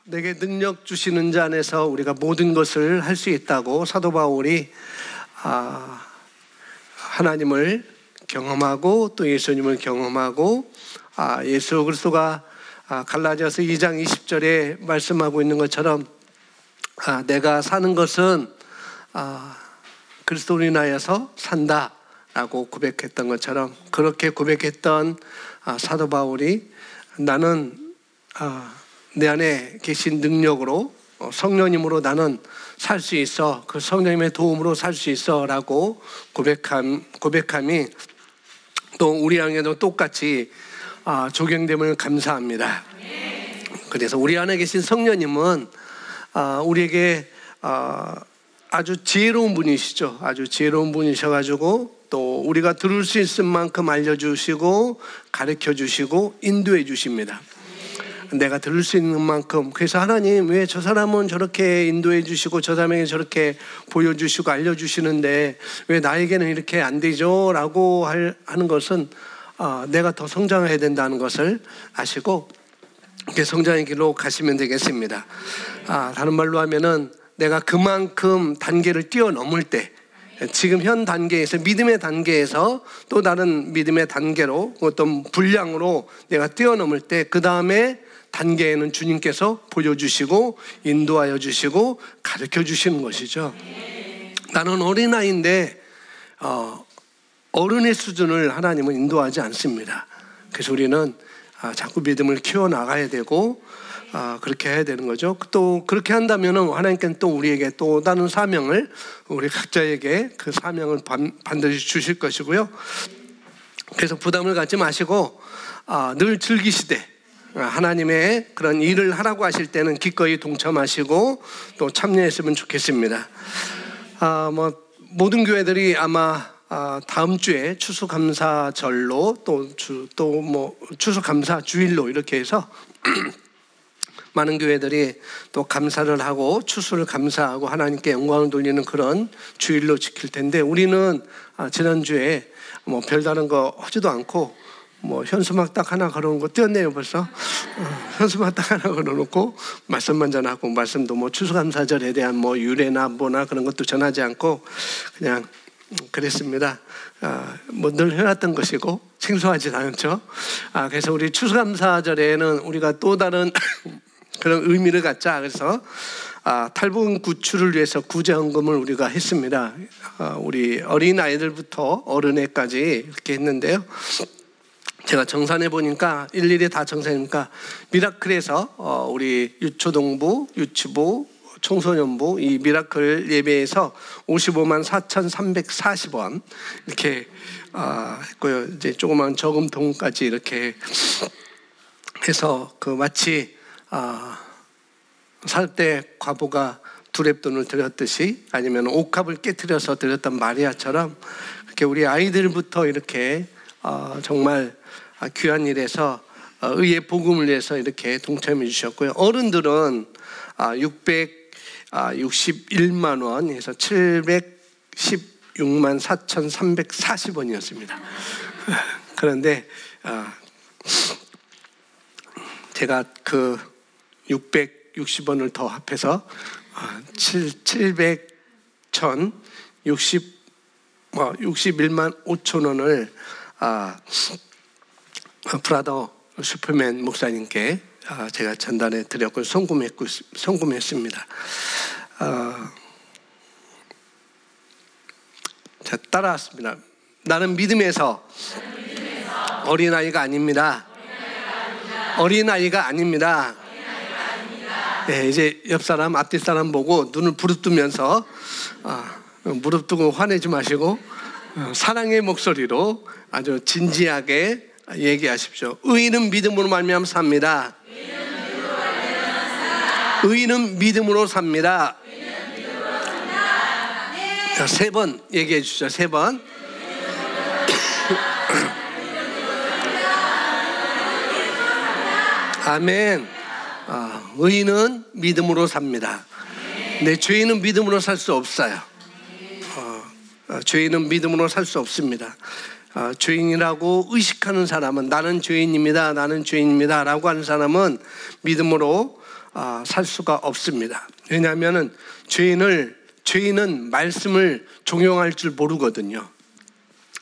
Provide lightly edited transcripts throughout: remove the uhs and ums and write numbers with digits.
내게 능력 주시는 자 안에서 우리가 모든 것을 할 수 있다고 사도 바울이 하나님을 경험하고 또 예수님을 경험하고 예수 그리스도가 갈라디아서 2장 20절에 말씀하고 있는 것처럼 내가 사는 것은 그리스도로 인하여서 산다라고 고백했던 것처럼 그렇게 고백했던 사도 바울이 나는 내 안에 계신 능력으로 성령님으로 나는 살 수 있어, 그 성령님의 도움으로 살 수 있어 라고 고백함이 또 우리 안에도 똑같이 적용됨을 감사합니다. 그래서 우리 안에 계신 성령님은 우리에게 아주 지혜로운 분이시죠. 아주 지혜로운 분이셔가지고 또 우리가 들을 수 있을 만큼 알려주시고 가르쳐주시고 인도해 주십니다. 내가 들을 수 있는 만큼. 그래서 하나님 왜 저 사람은 저렇게 인도해 주시고 저 사람에게 저렇게 보여주시고 알려주시는데 왜 나에게는 이렇게 안 되죠? 라고 하는 것은 내가 더 성장해야 된다는 것을 아시고 이렇게 성장의 길로 가시면 되겠습니다. 다른 말로 하면은 내가 그만큼 단계를 뛰어넘을 때 지금 현 단계에서 믿음의 단계에서 또 다른 믿음의 단계로 어떤 분량으로 내가 뛰어넘을 때 그 다음에 단계에는 주님께서 보여주시고 인도하여 주시고 가르쳐 주시는 것이죠. 나는 어린아이인데 어른의 수준을 하나님은 인도하지 않습니다. 그래서 우리는 자꾸 믿음을 키워나가야 되고 그렇게 해야 되는 거죠. 또 그렇게 한다면 하나님께는 또 우리에게 또 다른 사명을 우리 각자에게 그 사명을 반드시 주실 것이고요. 그래서 부담을 갖지 마시고 늘 즐기시되 하나님의 그런 일을 하라고 하실 때는 기꺼이 동참하시고 또 참여했으면 좋겠습니다. 모든 교회들이 아마 다음 주에 추수감사절로 또 추수감사 주일로 이렇게 해서 많은 교회들이 또 감사를 하고 추수를 감사하고 하나님께 영광을 돌리는 그런 주일로 지킬 텐데 우리는 지난주에 별다른 거 하지도 않고 현수막 딱 하나 걸어놓은 거 띄었네요 벌써. 현수막 딱 하나 걸어놓고 말씀만 전하고 말씀도 추수감사절에 대한 유래나 뭐나 그런 것도 전하지 않고 그냥 그랬습니다. 늘 해왔던 것이고 생소하지 않죠. 그래서 우리 추수감사절에는 우리가 또 다른 그런 의미를 갖자. 그래서 탈북 구출을 위해서 구제헌금을 우리가 했습니다. 우리 어린 아이들부터 어른애까지 이렇게 했는데요. 제가 정산해 보니까 일일이 다 정산해보니까 미라클에서 우리 유초동부, 유치부, 청소년부 이 미라클 예배에서 55만 4,340원 이렇게 했고요. 이제 조그만 저금통까지 이렇게 해서 마치 살 때 과부가 두렙돈을 드렸듯이 아니면 옥합을 깨트려서 드렸던 마리아처럼 이렇게 우리 아이들부터 이렇게 정말 귀한 일에서 의의 복음을 위해서 이렇게 동참해 주셨고요. 어른들은 661만 원에서 716만 4,340원이었습니다. 그런데 제가 그 660원을 더 합해서 61만 5천 원을 브라더 슈퍼맨 목사님께 제가 전달해 드렸고 송금했습니다. 자, 따라왔습니다. 나는 믿음에서 어린아이가 아닙니다. 어린아이가 아닙니다. 네, 이제 옆 사람, 앞뒤 사람 보고 눈을 부릅뜨면서 무릎 뜨고 화내지 마시고 사랑의 목소리로 아주 진지하게 얘기하십시오. 의인은 믿음으로 말미암아 삽니다. 의인은 믿음으로 삽니다. 자, 3번 얘기해 주시죠. 3번. 아멘. 의인은 믿음으로 삽니다. 네, 죄인은 믿음으로 살 수 없어요. 죄인은 믿음으로 살 수 없습니다. 죄인이라고 의식하는 사람은 나는 죄인입니다. 나는 죄인입니다. 라고 하는 사람은 믿음으로 살 수가 없습니다. 왜냐하면 죄인은 말씀을 적용할 줄 모르거든요.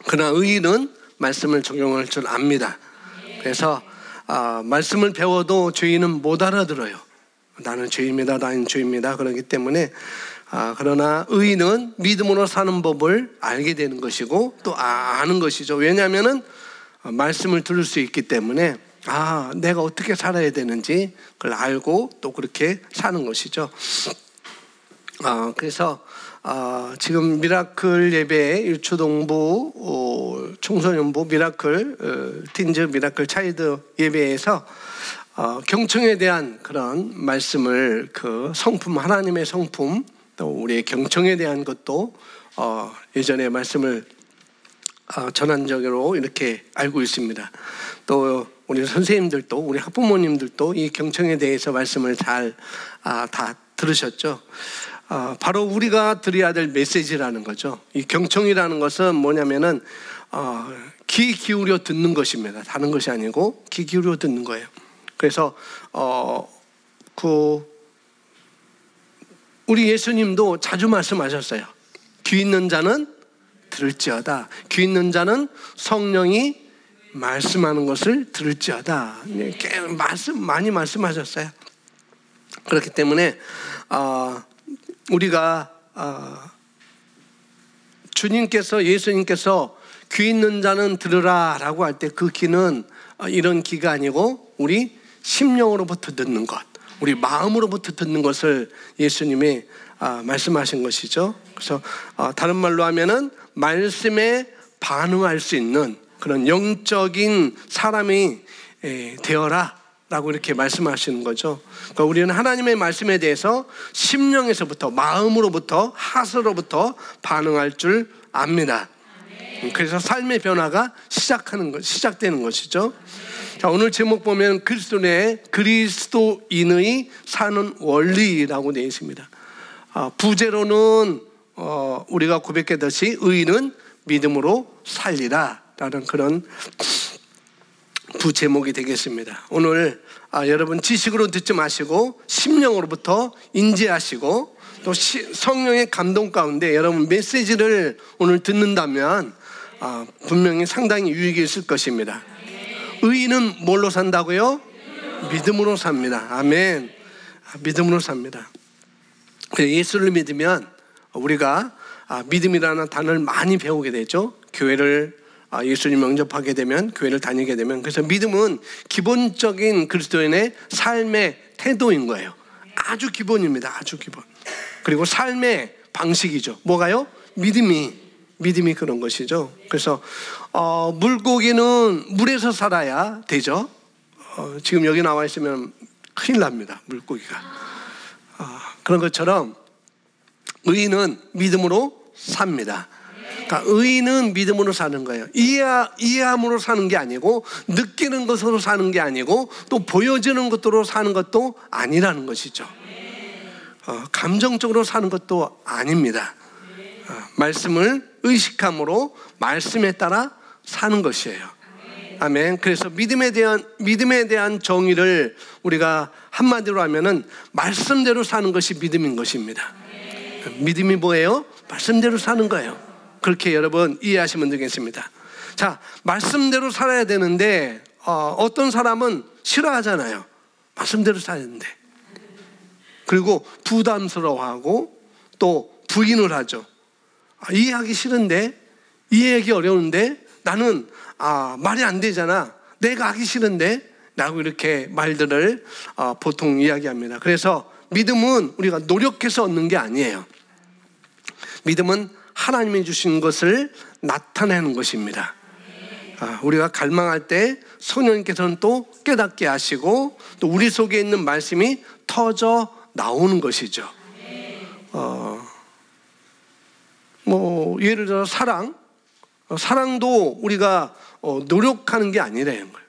그러나 의인은 말씀을 적용할 줄 압니다. 그래서 말씀을 배워도 죄인은 못 알아들어요. 나는 죄입니다, 나는 죄입니다. 그렇기 때문에 그러나 의인은 믿음으로 사는 법을 알게 되는 것이고 또 아는 것이죠. 왜냐하면 말씀을 들을 수 있기 때문에 내가 어떻게 살아야 되는지 그걸 알고 또 그렇게 사는 것이죠. 그래서 지금 미라클 예배 유초동부 청소년부 미라클 틴즈 미라클 차일드 예배에서 경청에 대한 그런 말씀을 그 성품 하나님의 성품 또 우리의 경청에 대한 것도 예전에 말씀을 전환적으로 이렇게 알고 있습니다. 또 우리 선생님들도 우리 학부모님들도 이 경청에 대해서 말씀을 잘 다 들으셨죠. 바로 우리가 드려야 될 메시지라는 거죠. 이 경청이라는 것은 뭐냐면은 귀 기울여 듣는 것입니다. 다른 것이 아니고 귀 기울여 듣는 거예요. 그래서 우리 예수님도 자주 말씀하셨어요. 귀 있는 자는 들을지어다. 귀 있는 자는 성령이 말씀하는 것을 들을지어다. 많이 말씀하셨어요. 그렇기 때문에 우리가 예수님께서 귀 있는 자는 들으라 라고 할 때 그 귀는 이런 귀가 아니고 우리 심령으로부터 듣는 것, 우리 마음으로부터 듣는 것을 예수님이 말씀하신 것이죠. 그래서 다른 말로 하면은 말씀에 반응할 수 있는 그런 영적인 사람이 되어라 라고 이렇게 말씀하시는 거죠. 그러니까 우리는 하나님의 말씀에 대해서 심령에서부터 마음으로부터 하스로부터 반응할 줄 압니다. 그래서 삶의 변화가 시작되는 것이죠. 자, 오늘 제목 보면 그리스도인의 사는 원리라고 되어 있습니다. 부제로는 우리가 고백했듯이 의인은 믿음으로 살리라 라는 그런 부제목이 되겠습니다. 오늘 여러분 지식으로 듣지 마시고 심령으로부터 인지하시고 또 성령의 감동 가운데 여러분 메시지를 오늘 듣는다면 분명히 상당히 유익이 있을 것입니다. 의인은 뭘로 산다고요? 믿음으로 삽니다. 아멘. 믿음으로 삽니다. 예수를 믿으면 우리가 믿음이라는 단어를 많이 배우게 되죠. 교회를 예수님 영접하게 되면, 교회를 다니게 되면. 그래서 믿음은 기본적인 그리스도인의 삶의 태도인 거예요. 아주 기본입니다. 아주 기본. 그리고 삶의 방식이죠. 뭐가요? 믿음이 그런 것이죠. 그래서 물고기는 물에서 살아야 되죠. 지금 여기 나와 있으면 큰일 납니다. 물고기가. 그런 것처럼 의인은 믿음으로 삽니다. 그러니까 의인은 믿음으로 사는 거예요. 이해함으로 사는 게 아니고 느끼는 것으로 사는 게 아니고 또 보여지는 것으로 사는 것도 아니라는 것이죠. 감정적으로 사는 것도 아닙니다. 말씀을 의식함으로 말씀에 따라 사는 것이에요. 아멘. 그래서 믿음에 대한 정의를 우리가 한마디로 하면은 말씀대로 사는 것이 믿음인 것입니다. 믿음이 뭐예요? 말씀대로 사는 거예요. 그렇게 여러분 이해하시면 되겠습니다. 자, 말씀대로 살아야 되는데 어떤 사람은 싫어하잖아요. 말씀대로 살아야 되는데. 그리고 부담스러워하고 또 부인을 하죠. 이해하기 싫은데, 이해하기 어려운데, 나는 말이 안 되잖아. 내가 하기 싫은데 라고 이렇게 말들을 보통 이야기합니다. 그래서 믿음은 우리가 노력해서 얻는 게 아니에요. 믿음은 하나님이 주신 것을 나타내는 것입니다. 우리가 갈망할 때 성령님께서는 또 깨닫게 하시고 또 우리 속에 있는 말씀이 터져 나오는 것이죠. 예를 들어 사랑도 우리가 노력하는 게 아니라는 거예요.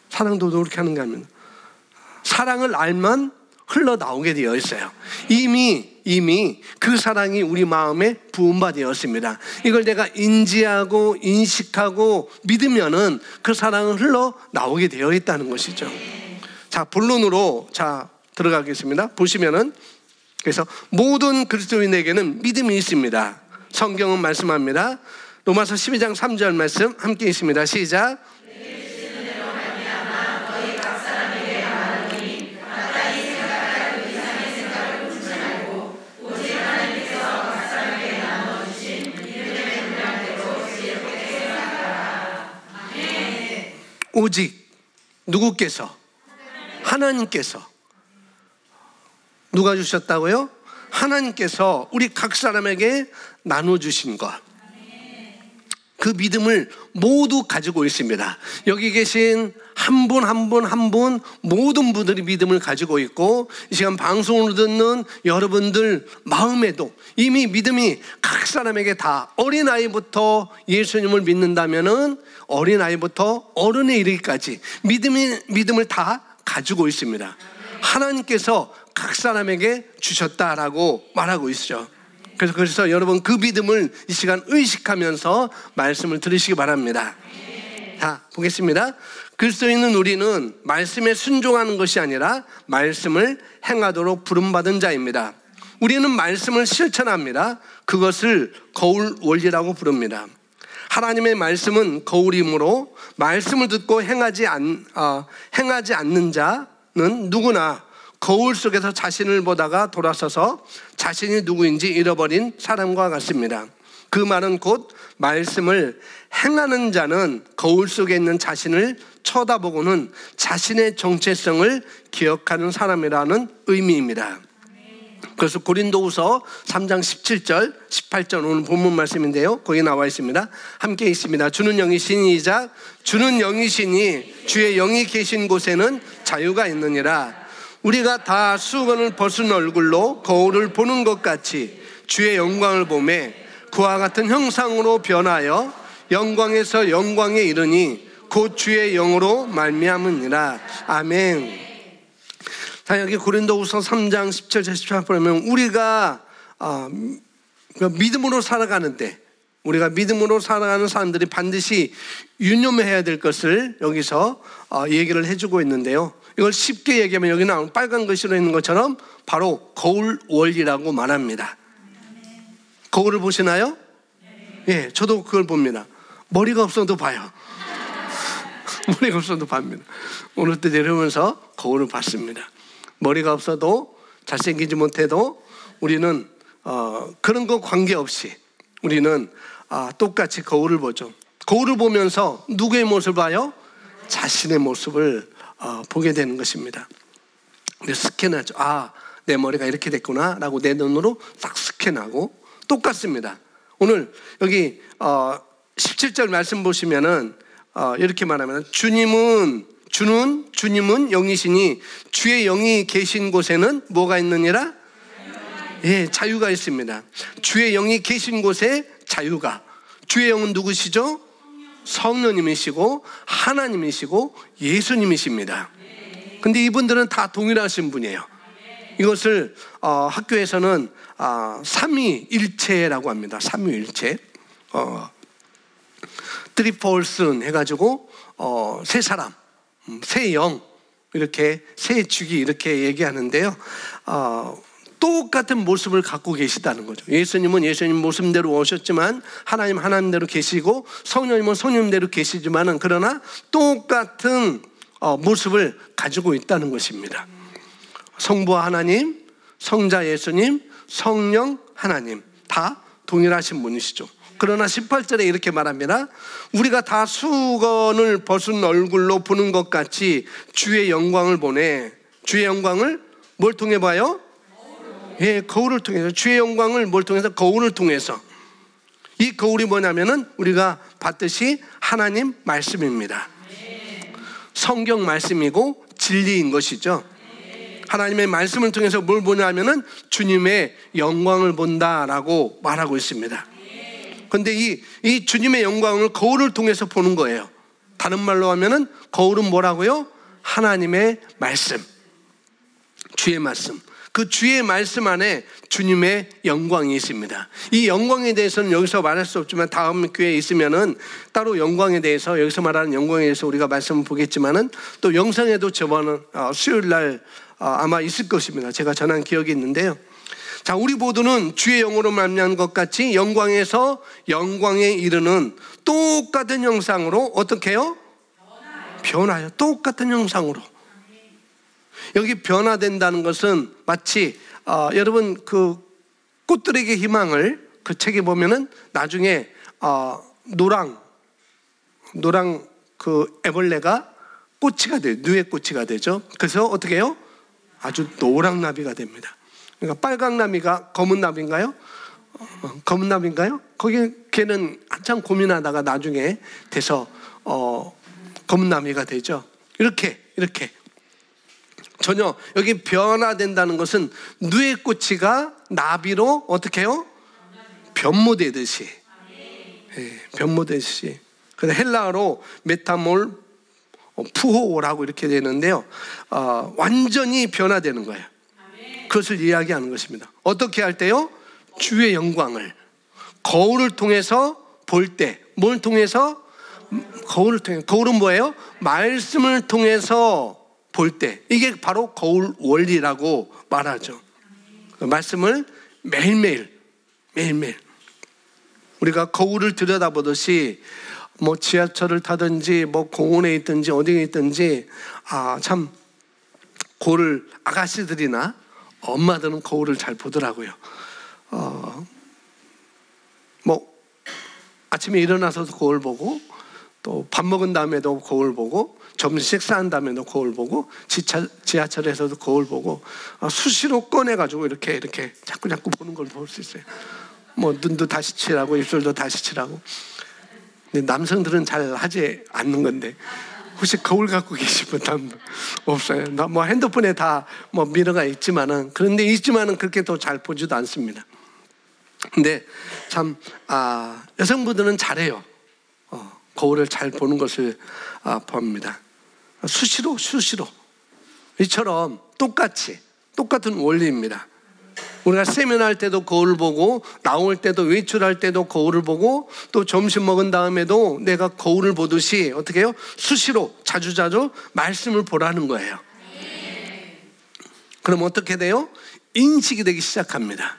사랑도 노력하는 게 아니면 사랑을 알면 흘러나오게 되어 있어요. 이미 그 사랑이 우리 마음에 부음받았습니다. 이걸 내가 인지하고 인식하고 믿으면은 그 사랑은 흘러나오게 되어 있다는 것이죠. 자, 본론으로 들어가겠습니다. 보시면은, 그래서 모든 그리스도인에게는 믿음이 있습니다. 성경은 말씀합니다. 로마서 12장 3절 말씀 함께 있습니다. 시작. 오직 누구께서? 하나님께서. 누가 주셨다고요? 하나님께서 우리 각 사람에게 나눠주신 것, 그 믿음을 모두 가지고 있습니다. 여기 계신 한 분 한 분 한 분 모든 분들이 믿음을 가지고 있고, 이 시간 방송을 듣는 여러분들 마음에도 이미 믿음이 각 사람에게 다, 어린아이부터 예수님을 믿는다면은 어린아이부터 어른에 이르기까지 믿음을 다 가지고 있습니다. 하나님께서 각 사람에게 주셨다라고 말하고 있죠. 그래서 여러분 그 믿음을 이 시간 의식하면서 말씀을 들으시기 바랍니다. 자, 보겠습니다. 그리스도인은 우리는 말씀에 순종하는 것이 아니라 말씀을 행하도록 부름받은 자입니다. 우리는 말씀을 실천합니다. 그것을 거울 원리라고 부릅니다. 하나님의 말씀은 거울이므로 말씀을 듣고 행하지 않는 자는 누구나 거울 속에서 자신을 보다가 돌아서서 자신이 누구인지 잃어버린 사람과 같습니다. 그 말은 곧 말씀을 행하는 자는 거울 속에 있는 자신을 쳐다보고는 자신의 정체성을 기억하는 사람이라는 의미입니다. 그래서 고린도후서 3장 17절 18절 오늘 본문 말씀인데요, 거기 나와 있습니다. 함께 있습니다. 주는 영이시니 이작 주는 영이시니 주의 영이 계신 곳에는 자유가 있느니라. 우리가 다 수건을 벗은 얼굴로 거울을 보는 것 같이 주의 영광을 보매 그와 같은 형상으로 변하여 영광에서 영광에 이르니 곧 주의 영으로 말미암으니라. 아멘. 자, 여기 고린도후서 3장 17절 18절 보면 우리가 믿음으로 살아가는데, 우리가 믿음으로 살아가는 사람들이 반드시 유념해야 될 것을 여기서 얘기를 해주고 있는데요, 이걸 쉽게 얘기하면 여기 나온 빨간 글씨로 있는 것처럼 바로 거울 원리라고 말합니다. 거울을 보시나요? 예, 저도 그걸 봅니다. 머리가 없어도 봐요. 머리가 없어도 봅니다. 오늘 때 내려오면서 거울을 봤습니다. 머리가 없어도, 잘생기지 못해도 우리는 그런 거 관계없이 우리는 똑같이 거울을 보죠. 거울을 보면서 누구의 모습을 봐요? 자신의 모습을 보게 되는 것입니다. 스캔하죠. 내 머리가 이렇게 됐구나 라고 내 눈으로 딱 스캔하고, 똑같습니다. 오늘 여기 17절 말씀 보시면은 이렇게 말하면 주님은 영이시니 주의 영이 계신 곳에는 뭐가 있느니라? 예, 자유가 있습니다. 주의 영이 계신 곳에 자유가. 주의 영은 누구시죠? 성령님이시고 하나님이시고 예수님이십니다. 근데 이분들은 다 동일하신 분이에요. 이것을 학교에서는 삼위일체라고 합니다. 삼위일체. Three Person 해가지고 세 사람, 세 영, 이렇게 세 주기 이렇게 얘기하는데요, 똑같은 모습을 갖고 계시다는 거죠. 예수님은 예수님 모습대로 오셨지만 하나님 하나님대로 계시고, 성령님은 성령님대로 계시지만은 그러나 똑같은 모습을 가지고 있다는 것입니다. 성부와 하나님, 성자 예수님, 성령 하나님 다 동일하신 분이시죠. 그러나 18절에 이렇게 말합니다. 우리가 다 수건을 벗은 얼굴로 보는 것 같이 주의 영광을 보내. 주의 영광을 뭘 통해 봐요? 예, 거울을 통해서. 주의 영광을 뭘 통해서? 거울을 통해서. 이 거울이 뭐냐면은 우리가 봤듯이 하나님 말씀입니다. 성경 말씀이고 진리인 것이죠. 하나님의 말씀을 통해서 뭘 보냐면은 주님의 영광을 본다라고 말하고 있습니다. 근데 이 주님의 영광을 거울을 통해서 보는 거예요. 다른 말로 하면은 거울은 뭐라고요? 하나님의 말씀. 주의 말씀. 그 주의 말씀 안에 주님의 영광이 있습니다. 이 영광에 대해서는 여기서 말할 수 없지만 다음 교회에 있으면은 따로 영광에 대해서, 여기서 말하는 영광에 대해서 우리가 말씀을 보겠지만은 또 영상에도 저번은 수요일 날 아마 있을 것입니다. 제가 전한 기억이 있는데요. 자, 우리 모두는 주의 영으로 말미암은 것 같이 영광에서 영광에 이르는 똑같은 형상으로 어떻게 해요? 변화요. 똑같은 형상으로. 여기 변화된다는 것은 마치 여러분 그 꽃들에게 희망을 그 책에 보면은 나중에 노랑 그 애벌레가 꼬치가 돼요. 누에 꼬치가 되죠. 그래서 어떻게 해요? 아주 노랑나비가 됩니다. 그러니까 빨강나비가 검은 나비인가요? 검은 나비인가요? 거기 걔는 한참 고민하다가 나중에 돼서 검은 나비가 되죠. 이렇게 전혀 여기 변화된다는 것은 누에 꼬치가 나비로 어떻게 해요? 변모되듯이. 변모되듯이. 그래서 헬라어로 메타몰 푸호라고 이렇게 되는데요. 완전히 변화되는 거예요. 그것을 이야기하는 것입니다. 어떻게 할 때요? 주의 영광을 거울을 통해서 볼 때. 뭘 통해서? 거울을 통해서. 거울은 뭐예요? 말씀을 통해서 볼 때. 이게 바로 거울 원리라고 말하죠. 말씀을 매일매일 우리가 거울을 들여다보듯이 뭐 지하철을 타든지 뭐 공원에 있든지 어디에 있든지 참 거울을 아가씨들이나 엄마들은 거울을 잘 보더라고요. 뭐 아침에 일어나서도 거울 보고 또 밥 먹은 다음에도 거울 보고 점심 식사한 다음에도 거울 보고 지하철에서도 거울 보고 수시로 꺼내가지고 이렇게 자꾸 보는 걸 볼 수 있어요. 뭐 눈도 다시 칠하고 입술도 다시 칠하고. 근데 남성들은 잘 하지 않는 건데 혹시 거울 갖고 계신 분 없어요? 뭐 핸드폰에 다 뭐 미러가 있지만은 그렇게 더 잘 보지도 않습니다. 근데 참 여성분들은 잘해요. 거울을 잘 보는 것을 봅니다. 수시로 이처럼 똑같은 원리입니다. 우리가 세면할 때도 거울을 보고 나올 때도 외출할 때도 거울을 보고 또 점심 먹은 다음에도 내가 거울을 보듯이 어떻게 해요? 수시로 자주 말씀을 보라는 거예요. 그럼 어떻게 돼요? 인식이 되기 시작합니다.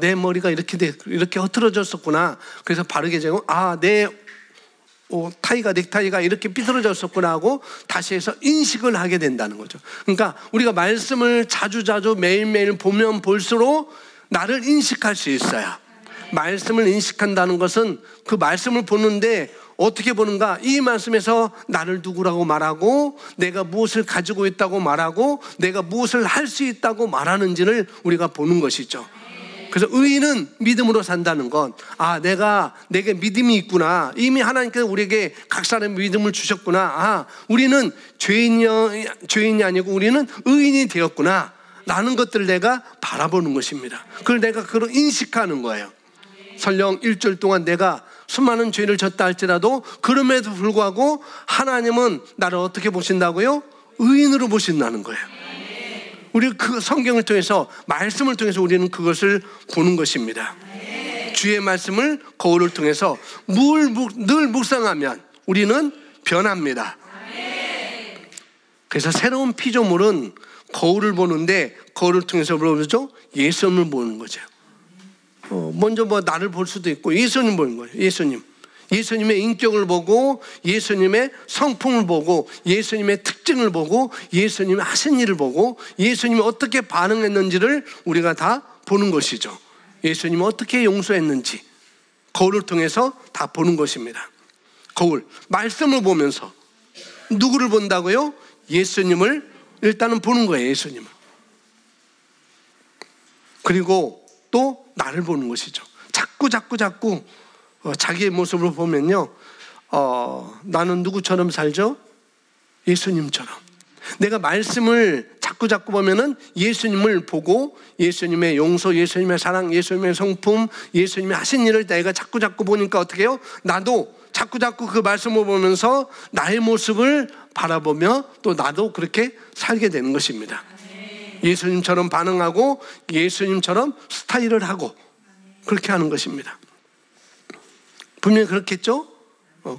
내 머리가 이렇게 흐트러졌었구나. 그래서 바르게 되고 내 넥타이가 이렇게 삐뚤어졌었구나 하고 다시 해서 인식을 하게 된다는 거죠. 그러니까 우리가 말씀을 자주 매일매일 보면 볼수록 나를 인식할 수 있어요. 말씀을 인식한다는 것은 그 말씀을 보는데 어떻게 보는가? 이 말씀에서 나를 누구라고 말하고 내가 무엇을 가지고 있다고 말하고 내가 무엇을 할 수 있다고 말하는지를 우리가 보는 것이죠. 그래서 의인은 믿음으로 산다는 건 내게 믿음이 있구나. 이미 하나님께서 우리에게 각 사람의 믿음을 주셨구나. 우리는 죄인이 아니고 우리는 의인이 되었구나 라는 것들을 내가 바라보는 것입니다. 그걸 내가 그걸 인식하는 거예요. 설령 일주일 동안 내가 수많은 죄를 졌다 할지라도 그럼에도 불구하고 하나님은 나를 어떻게 보신다고요? 의인으로 보신다는 거예요. 우리 그 성경을 통해서 말씀을 통해서 우리는 그것을 보는 것입니다. 주의 말씀을 거울을 통해서 늘 묵상하면 우리는 변합니다. 그래서 새로운 피조물은 거울을 보는데 거울을 통해서 뭐죠? 예수님을 보는 거죠. 먼저 나를 볼 수도 있고 예수님 보는 거예요. 예수님의 인격을 보고 예수님의 성품을 보고 예수님의 특징을 보고 예수님의 하신 일을 보고 예수님이 어떻게 반응했는지를 우리가 다 보는 것이죠. 예수님이 어떻게 용서했는지 거울을 통해서 다 보는 것입니다. 거울, 말씀을 보면서 누구를 본다고요? 예수님을 일단은 보는 거예요. 예수님을. 그리고 또 나를 보는 것이죠. 자꾸 자기의 모습을 보면요, 나는 누구처럼 살죠? 예수님처럼. 내가 말씀을 자꾸 보면은 예수님을 보고 예수님의 용서, 예수님의 사랑, 예수님의 성품, 예수님의 하신 일을 내가 자꾸 보니까 어떻게 해요? 나도 자꾸 그 말씀을 보면서 나의 모습을 바라보며 또 나도 그렇게 살게 되는 것입니다. 예수님처럼 반응하고 예수님처럼 스타일을 하고 그렇게 하는 것입니다. 분명히 그렇겠죠?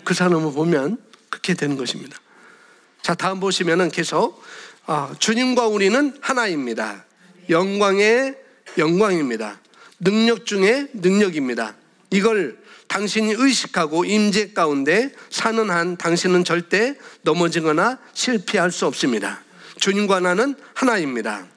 그 사람을 보면 그렇게 되는 것입니다. 자, 다음 보시면은 계속 주님과 우리는 하나입니다. 영광의 영광입니다. 능력 중에 능력입니다. 이걸 당신이 의식하고 임재 가운데 사는 한 당신은 절대 넘어지거나 실패할 수 없습니다. 주님과 나는 하나입니다.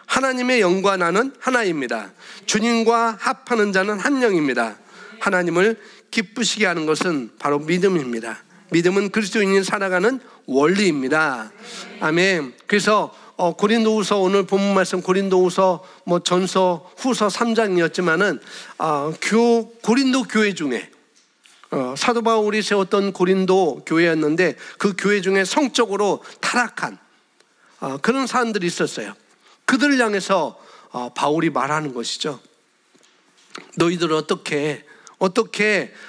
하나님의 영과 나는 하나입니다. 주님과 합하는 자는 한 영입니다. 하나님을 기쁘시게 하는 것은 바로 믿음입니다. 믿음은 그리스도인이 살아가는 원리입니다. 아멘. 그래서 고린도후서, 오늘 본문 말씀 고린도후서 전서 후서 3장이었지만은 고린도 교회 중에 사도 바울이 세웠던 고린도 교회였는데 그 교회 중에 성적으로 타락한 그런 사람들이 있었어요. 그들을 향해서 바울이 말하는 것이죠. 너희들 어떻게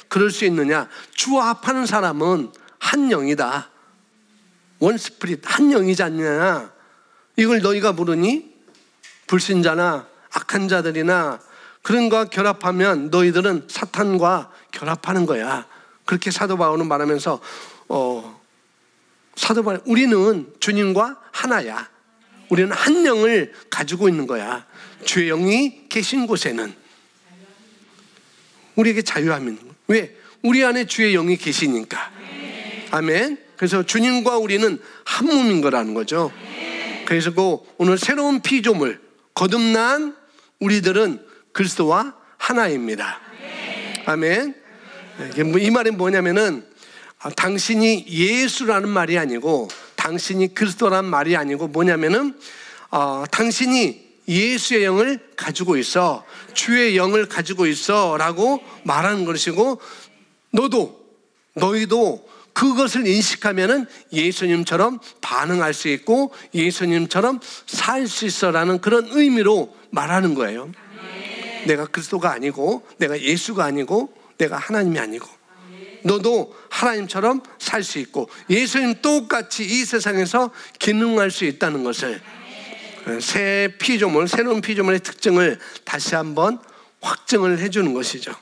그럴 수 있느냐? 주와 합하는 사람은 한 영이다. 원 스피릿, 한 영이지 않냐? 이걸 너희가 모르니? 불신자나 악한 자들이나 그런 거 결합하면 너희들은 사탄과 결합하는 거야. 그렇게 사도 바울은 말하면서 사도 바울, 우리는 주님과 하나야. 우리는 한 영을 가지고 있는 거야. 주의 영이 계신 곳에는 우리에게 자유함이 있는 거야. 왜? 우리 안에 주의 영이 계시니까. 아멘. 그래서 주님과 우리는 한 몸인 거라는 거죠. 그래서 오늘 새로운 피조물, 거듭난 우리들은 그리스도와 하나입니다. 아멘. 이 말이 뭐냐면은 당신이 예수라는 말이 아니고 당신이 그리스도라는 말이 아니고 뭐냐면은 당신이 예수의 영을 가지고 있어, 주의 영을 가지고 있어 라고 말하는 것이고, 너희도 그것을 인식하면은 예수님처럼 반응할 수 있고 예수님처럼 살 수 있어 라는 그런 의미로 말하는 거예요. 내가 그리스도가 아니고 내가 예수가 아니고 내가 하나님이 아니고 너도 하나님처럼 살 수 있고 예수님 똑같이 이 세상에서 기능할 수 있다는 것을, 새 피조물, 새로운 피조물의 특징을 다시 한번 확증을 해주는 것이죠.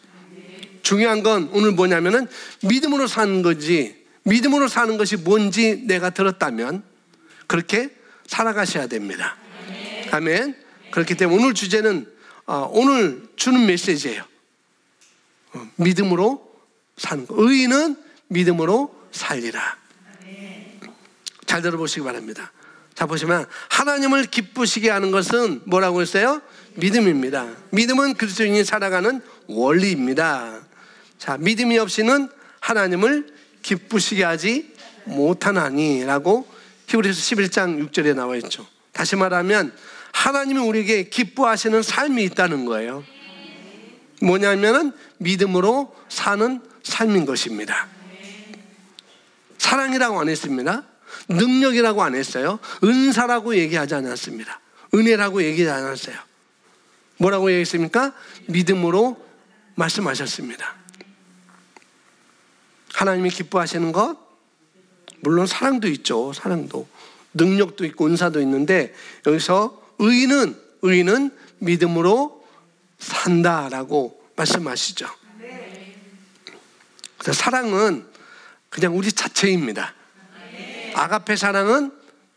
중요한 건 오늘 뭐냐면은 믿음으로 사는 거지, 믿음으로 사는 것이 뭔지 내가 들었다면 그렇게 살아가셔야 됩니다. 아멘. 그렇기 때문에 오늘 주제는 오늘 주는 메시지예요. 믿음으로 사는 것. 의인은 믿음으로 살리라. 잘 들어보시기 바랍니다. 자, 보시면 하나님을 기쁘시게 하는 것은 뭐라고 했어요? 믿음입니다. 믿음은 그리스도인이 살아가는 원리입니다. 자, 믿음이 없이는 하나님을 기쁘시게 하지 못하나니라고 히브리서 11장 6절에 나와 있죠. 다시 말하면 하나님이 우리에게 기뻐하시는 삶이 있다는 거예요. 뭐냐면은 믿음으로 사는 삶인 것입니다. 사랑이라고 안 했습니다. 능력이라고 안 했어요. 은사라고 얘기하지 않았습니다. 은혜라고 얘기하지 않았어요. 뭐라고 얘기했습니까? 믿음으로 말씀하셨습니다. 하나님이 기뻐하시는 것, 물론 사랑도 있죠. 사랑도, 능력도 있고 은사도 있는데 여기서 의인은 믿음으로 산다라고 말씀하시죠. 그래서 사랑은 그냥 우리 자체입니다. 아가페 사랑은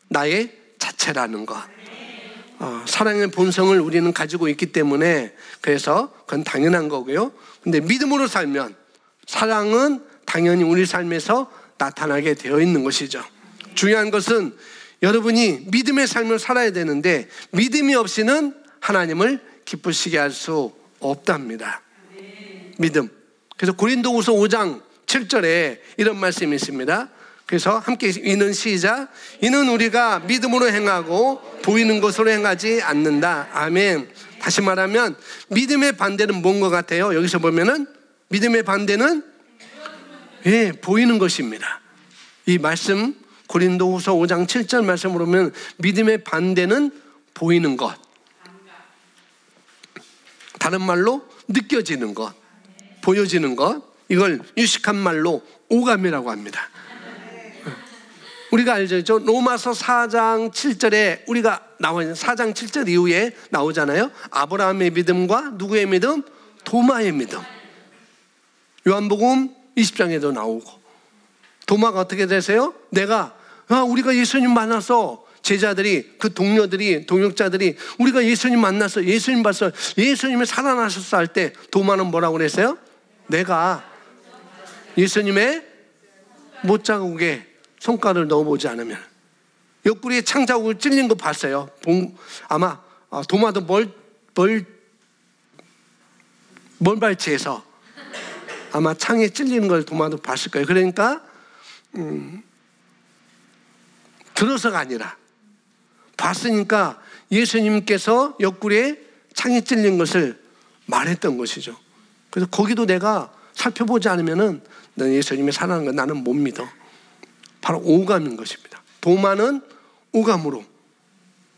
나의 자체라는 것. 사랑의 본성을 우리는 가지고 있기 때문에 그래서 그건 당연한 거고요. 근데 믿음으로 살면 사랑은 당연히 우리 삶에서 나타나게 되어 있는 것이죠. 중요한 것은 여러분이 믿음의 삶을 살아야 되는데 믿음이 없이는 하나님을 기쁘시게 할 수 없답니다. 믿음. 그래서 고린도후서 5장 7절에 이런 말씀이 있습니다. 그래서 함께 읽는 시작. 이는 우리가 믿음으로 행하고 보이는 것으로 행하지 않는다. 아멘. 다시 말하면 믿음의 반대는 뭔 것 같아요? 여기서 보면은 믿음의 반대는 보이는 것입니다. 이 말씀 고린도후서 5장 7절 말씀으로 보면 믿음의 반대는 보이는 것, 다른 말로 느껴지는 것, 보여지는 것, 이걸 유식한 말로 오감이라고 합니다. 우리가 알죠? 로마서 4장 7절에 우리가 나와요. 4장 7절 이후에 나오잖아요. 아브라함의 믿음과 누구의 믿음? 도마의 믿음. 요한복음 20장에도 나오고. 도마가 어떻게 되세요? 우리가 예수님 만났어. 제자들이, 그 동역자들이 우리가 예수님 만났어. 예수님 봤어. 예수님이 살아나셨어 할 때 도마는 뭐라고 그랬어요? 내가 예수님의 못자국에 손가락을 넣어보지 않으면. 옆구리에 창자국을 찔린 거 봤어요. 아마 도마도 멀발치해서 아마 창에 찔리는 걸 도마도 봤을 거예요. 그러니까 들어서가 아니라 봤으니까 예수님께서 옆구리에 창에 찔린 것을 말했던 것이죠. 그래서 거기도 내가 살펴보지 않으면은 넌 예수님이 살아난 거 나는 못 믿어. 바로 오감인 것입니다. 도마는 오감으로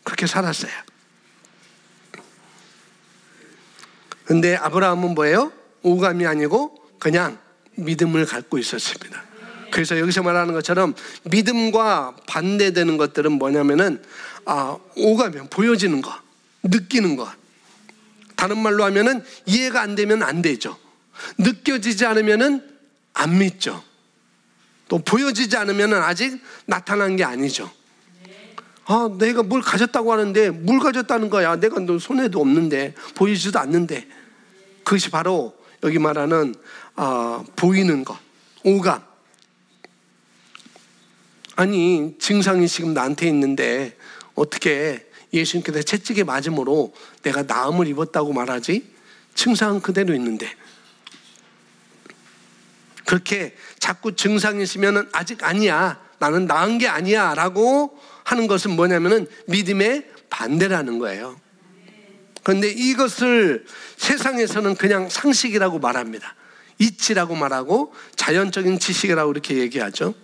그렇게 살았어요. 근데 아브라함은 뭐예요? 오감이 아니고 그냥 믿음을 갖고 있었습니다. 그래서 여기서 말하는 것처럼 믿음과 반대되는 것들은 뭐냐면은 오감이 보여지는 것, 느끼는 것. 다른 말로 하면은 이해가 안 되면 안 되죠. 느껴지지 않으면은 안 믿죠. 또 보여지지 않으면은 아직 나타난 게 아니죠. 내가 뭘 가졌다고 하는데 뭘 가졌다는 거야? 내가 너 손에도 없는데 보이지도 않는데. 그것이 바로 여기 말하는 보이는 것, 오감. 아니 증상이 지금 나한테 있는데 어떻게 예수님께서 채찍에 맞음으로 내가 나음을 입었다고 말하지? 증상은 그대로 있는데. 그렇게 자꾸 증상이 있으면 아직 아니야, 나는 나은 게 아니야 라고 하는 것은 뭐냐면은 믿음의 반대라는 거예요. 그런데 이것을 세상에서는 그냥 상식이라고 말합니다. 이치라고 말하고 자연적인 지식이라고 이렇게 얘기하죠.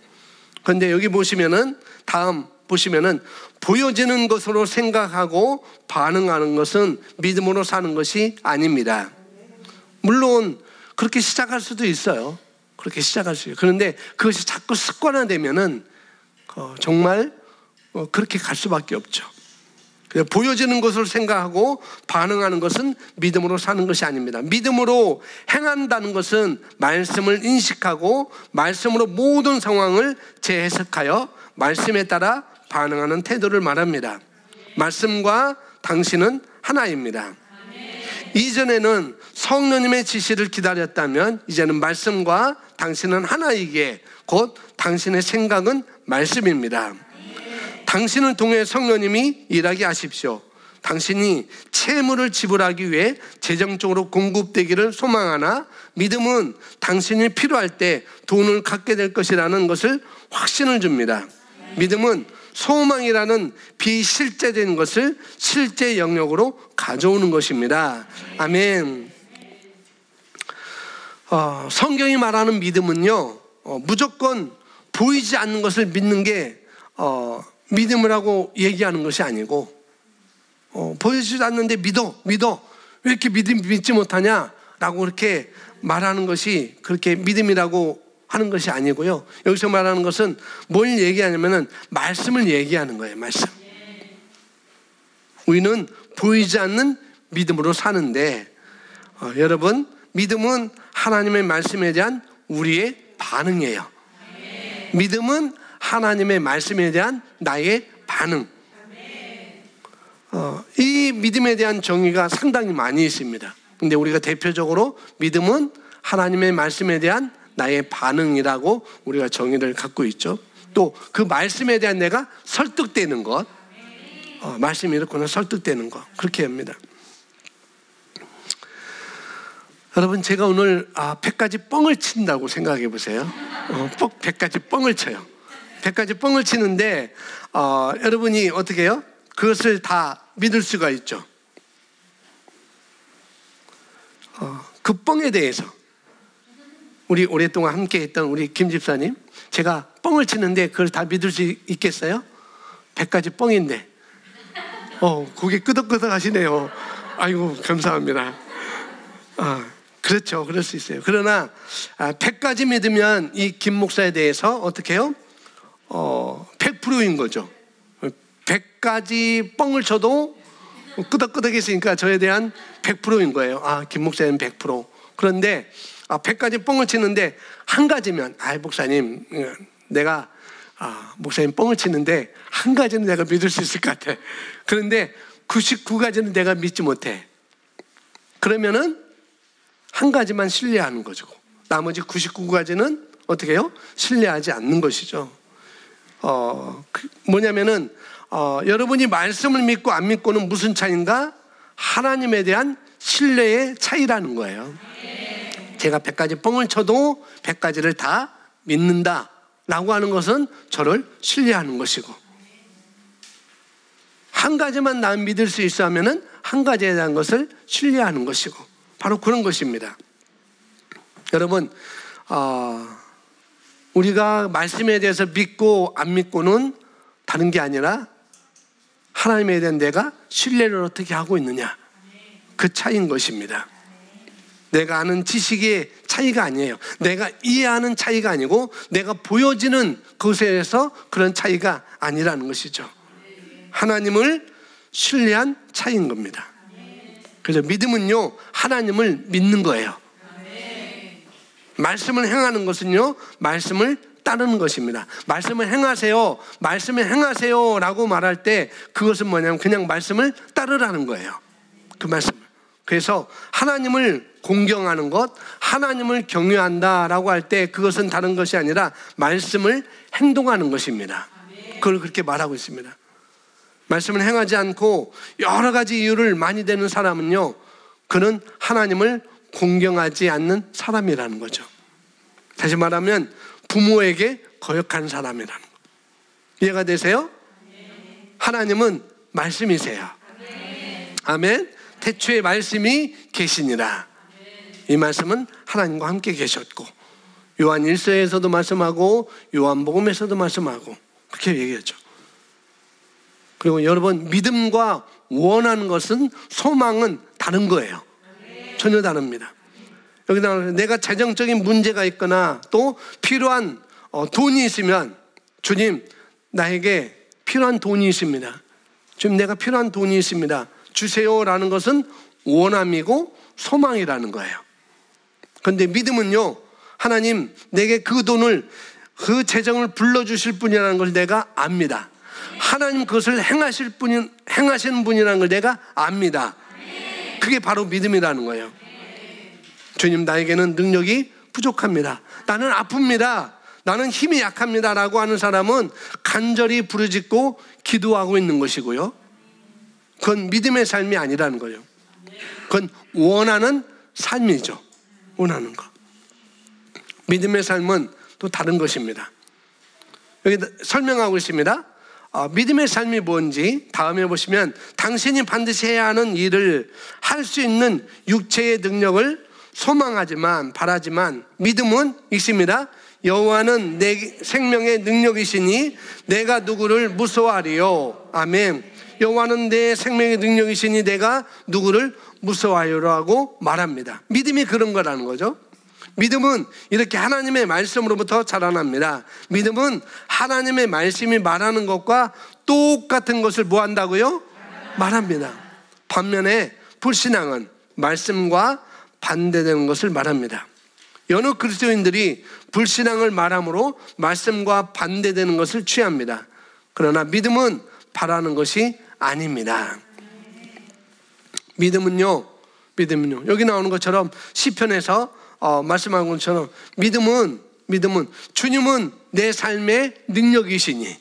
그런데 여기 보시면은 다음 보시면은 보여지는 것으로 생각하고 반응하는 것은 믿음으로 사는 것이 아닙니다. 물론 그렇게 시작할 수도 있어요. 그렇게 시작할 수 있어요. 그런데 그것이 자꾸 습관화되면은 정말 그렇게 갈 수밖에 없죠. 보여지는 것을 생각하고 반응하는 것은 믿음으로 사는 것이 아닙니다. 믿음으로 행한다는 것은 말씀을 인식하고 말씀으로 모든 상황을 재해석하여 말씀에 따라 반응하는 태도를 말합니다. 말씀과 당신은 하나입니다. 이전에는 성령님의 지시를 기다렸다면 이제는 말씀과 당신은 하나이기에 곧 당신의 생각은 말씀입니다. 당신을 통해 성령님이 일하게 하십시오. 당신이 채무를 지불하기 위해 재정적으로 공급되기를 소망하나 믿음은 당신이 필요할 때 돈을 갖게 될 것이라는 것을 확신을 줍니다. 믿음은 소망이라는 비실제된 것을 실제 영역으로 가져오는 것입니다. 아멘. 성경이 말하는 믿음은요, 무조건 보이지 않는 것을 믿는 게 믿음이라고 얘기하는 것이 아니고, 보여지지 않는데 믿어 왜 이렇게 믿지 못하냐 라고 그렇게 말하는 것이 그렇게 믿음이라고 하는 것이 아니고요. 여기서 말하는 것은 뭘 얘기하냐면은 말씀을 얘기하는 거예요. 말씀. 우리는 보이지 않는 믿음으로 사는데 여러분, 믿음은 하나님의 말씀에 대한 우리의 반응이에요. 믿음은 하나님의 말씀에 대한 나의 반응. 이 믿음에 대한 정의가 상당히 많이 있습니다. 근데 우리가 대표적으로 믿음은 하나님의 말씀에 대한 나의 반응이라고 우리가 정의를 갖고 있죠. 또 그 말씀에 대한 내가 설득되는 것, 말씀이 이렇구나 설득되는 것, 그렇게 합니다. 여러분, 제가 오늘 100가지 뻥을 친다고 생각해 보세요. 100가지 뻥을 쳐요. 100가지 뻥을 치는데 여러분이 어떻게 해요? 그것을 다 믿을 수가 있죠. 그 뻥에 대해서 우리 오랫동안 함께 했던 우리 김 집사님, 제가 뻥을 치는데 그걸 다 믿을 수 있겠어요? 100가지 뻥인데. 고개 끄덕끄덕 하시네요. 아이고, 감사합니다. 그렇죠. 그럴 수 있어요. 그러나 100가지 믿으면 이 김 목사에 대해서 어떻게 해요? 100%인 거죠. 100가지 뻥을 쳐도 끄덕끄덕했으니까 저에 대한 100%인 거예요. 김 목사님 100%. 그런데 100가지 뻥을 치는데 한 가지면 목사님 내가 목사님 뻥을 치는데 한 가지는 내가 믿을 수 있을 것 같아. 그런데 99가지는 내가 믿지 못해. 그러면은 한 가지만 신뢰하는 거죠. 나머지 99가지는 어떻게 해요? 신뢰하지 않는 것이죠. 뭐냐면은 여러분이 말씀을 믿고 안 믿고는 무슨 차이인가? 하나님에 대한 신뢰의 차이라는 거예요. 제가 100가지 뻥을 쳐도 100가지를 다 믿는다 라고 하는 것은 저를 신뢰하는 것이고, 한 가지만 난 믿을 수 있어 하면은 한 가지에 대한 것을 신뢰하는 것이고, 바로 그런 것입니다. 여러분, 우리가 말씀에 대해서 믿고 안 믿고는 다른 게 아니라 하나님에 대한 내가 신뢰를 어떻게 하고 있느냐, 그 차이인 것입니다. 내가 아는 지식의 차이가 아니에요. 내가 이해하는 차이가 아니고 내가 보여지는 것에 대해서 그런 차이가 아니라는 것이죠. 하나님을 신뢰한 차이인 겁니다. 그래서 믿음은요, 하나님을 믿는 거예요. 말씀을 행하는 것은요, 말씀을 따르는 것입니다. 말씀을 행하세요, 말씀을 행하세요 라고 말할 때 그것은 뭐냐면 그냥 말씀을 따르라는 거예요. 그 말씀을. 그래서 하나님을 공경하는 것, 하나님을 경외한다라고 할 때 그것은 다른 것이 아니라 말씀을 행동하는 것입니다. 그걸 그렇게 말하고 있습니다. 말씀을 행하지 않고 여러 가지 이유를 많이 대는 사람은요, 그는 하나님을 공경하지 않는 사람이라는 거죠. 다시 말하면 부모에게 거역한 사람이라는 거. 이해가 되세요? 하나님은 말씀이세요. 아멘. 태초에 말씀이 계시니라. 이 말씀은 하나님과 함께 계셨고, 요한 1서에서도 말씀하고 요한복음에서도 말씀하고 그렇게 얘기했죠. 그리고 여러분, 믿음과 원하는 것은, 소망은 다른 거예요. 전혀 다릅니다. 여기다 내가 재정적인 문제가 있거나 또 필요한 돈이 있으면, 주님 나에게 필요한 돈이 있습니다, 주님 내가 필요한 돈이 있습니다, 주세요라는 것은 원함이고 소망이라는 거예요. 그런데 믿음은요, 하나님 내게 그 돈을, 그 재정을 불러주실 분이라는 걸 내가 압니다. 하나님 그것을 행하시는 분이라는 걸 내가 압니다. 그게 바로 믿음이라는 거예요. 주님 나에게는 능력이 부족합니다, 나는 아픕니다, 나는 힘이 약합니다 라고 하는 사람은 간절히 부르짖고 기도하고 있는 것이고요, 그건 믿음의 삶이 아니라는 거예요. 그건 원하는 삶이죠. 원하는 것. 믿음의 삶은 또 다른 것입니다. 여기 설명하고 있습니다. 믿음의 삶이 뭔지 다음에 보시면, 당신이 반드시 해야 하는 일을 할 수 있는 육체의 능력을 소망하지만, 바라지만, 믿음은 있습니다. 여호와는 내 생명의 능력이시니 내가 누구를 무서워하리요. 아멘. 여호와는 내 생명의 능력이시니 내가 누구를 무서워하리라고 말합니다. 믿음이 그런 거라는 거죠. 믿음은 이렇게 하나님의 말씀으로부터 자라납니다. 믿음은 하나님의 말씀이 말하는 것과 똑같은 것을 뭐 한다고요? 말합니다. 반면에 불신앙은 말씀과 반대되는 것을 말합니다. 여느 그리스도인들이 불신앙을 말함으로 말씀과 반대되는 것을 취합니다. 그러나 믿음은 바라는 것이 아닙니다. 믿음은요, 여기 나오는 것처럼 시편에서 말씀하는 것처럼 믿음은 주님은 내 삶의 능력이시니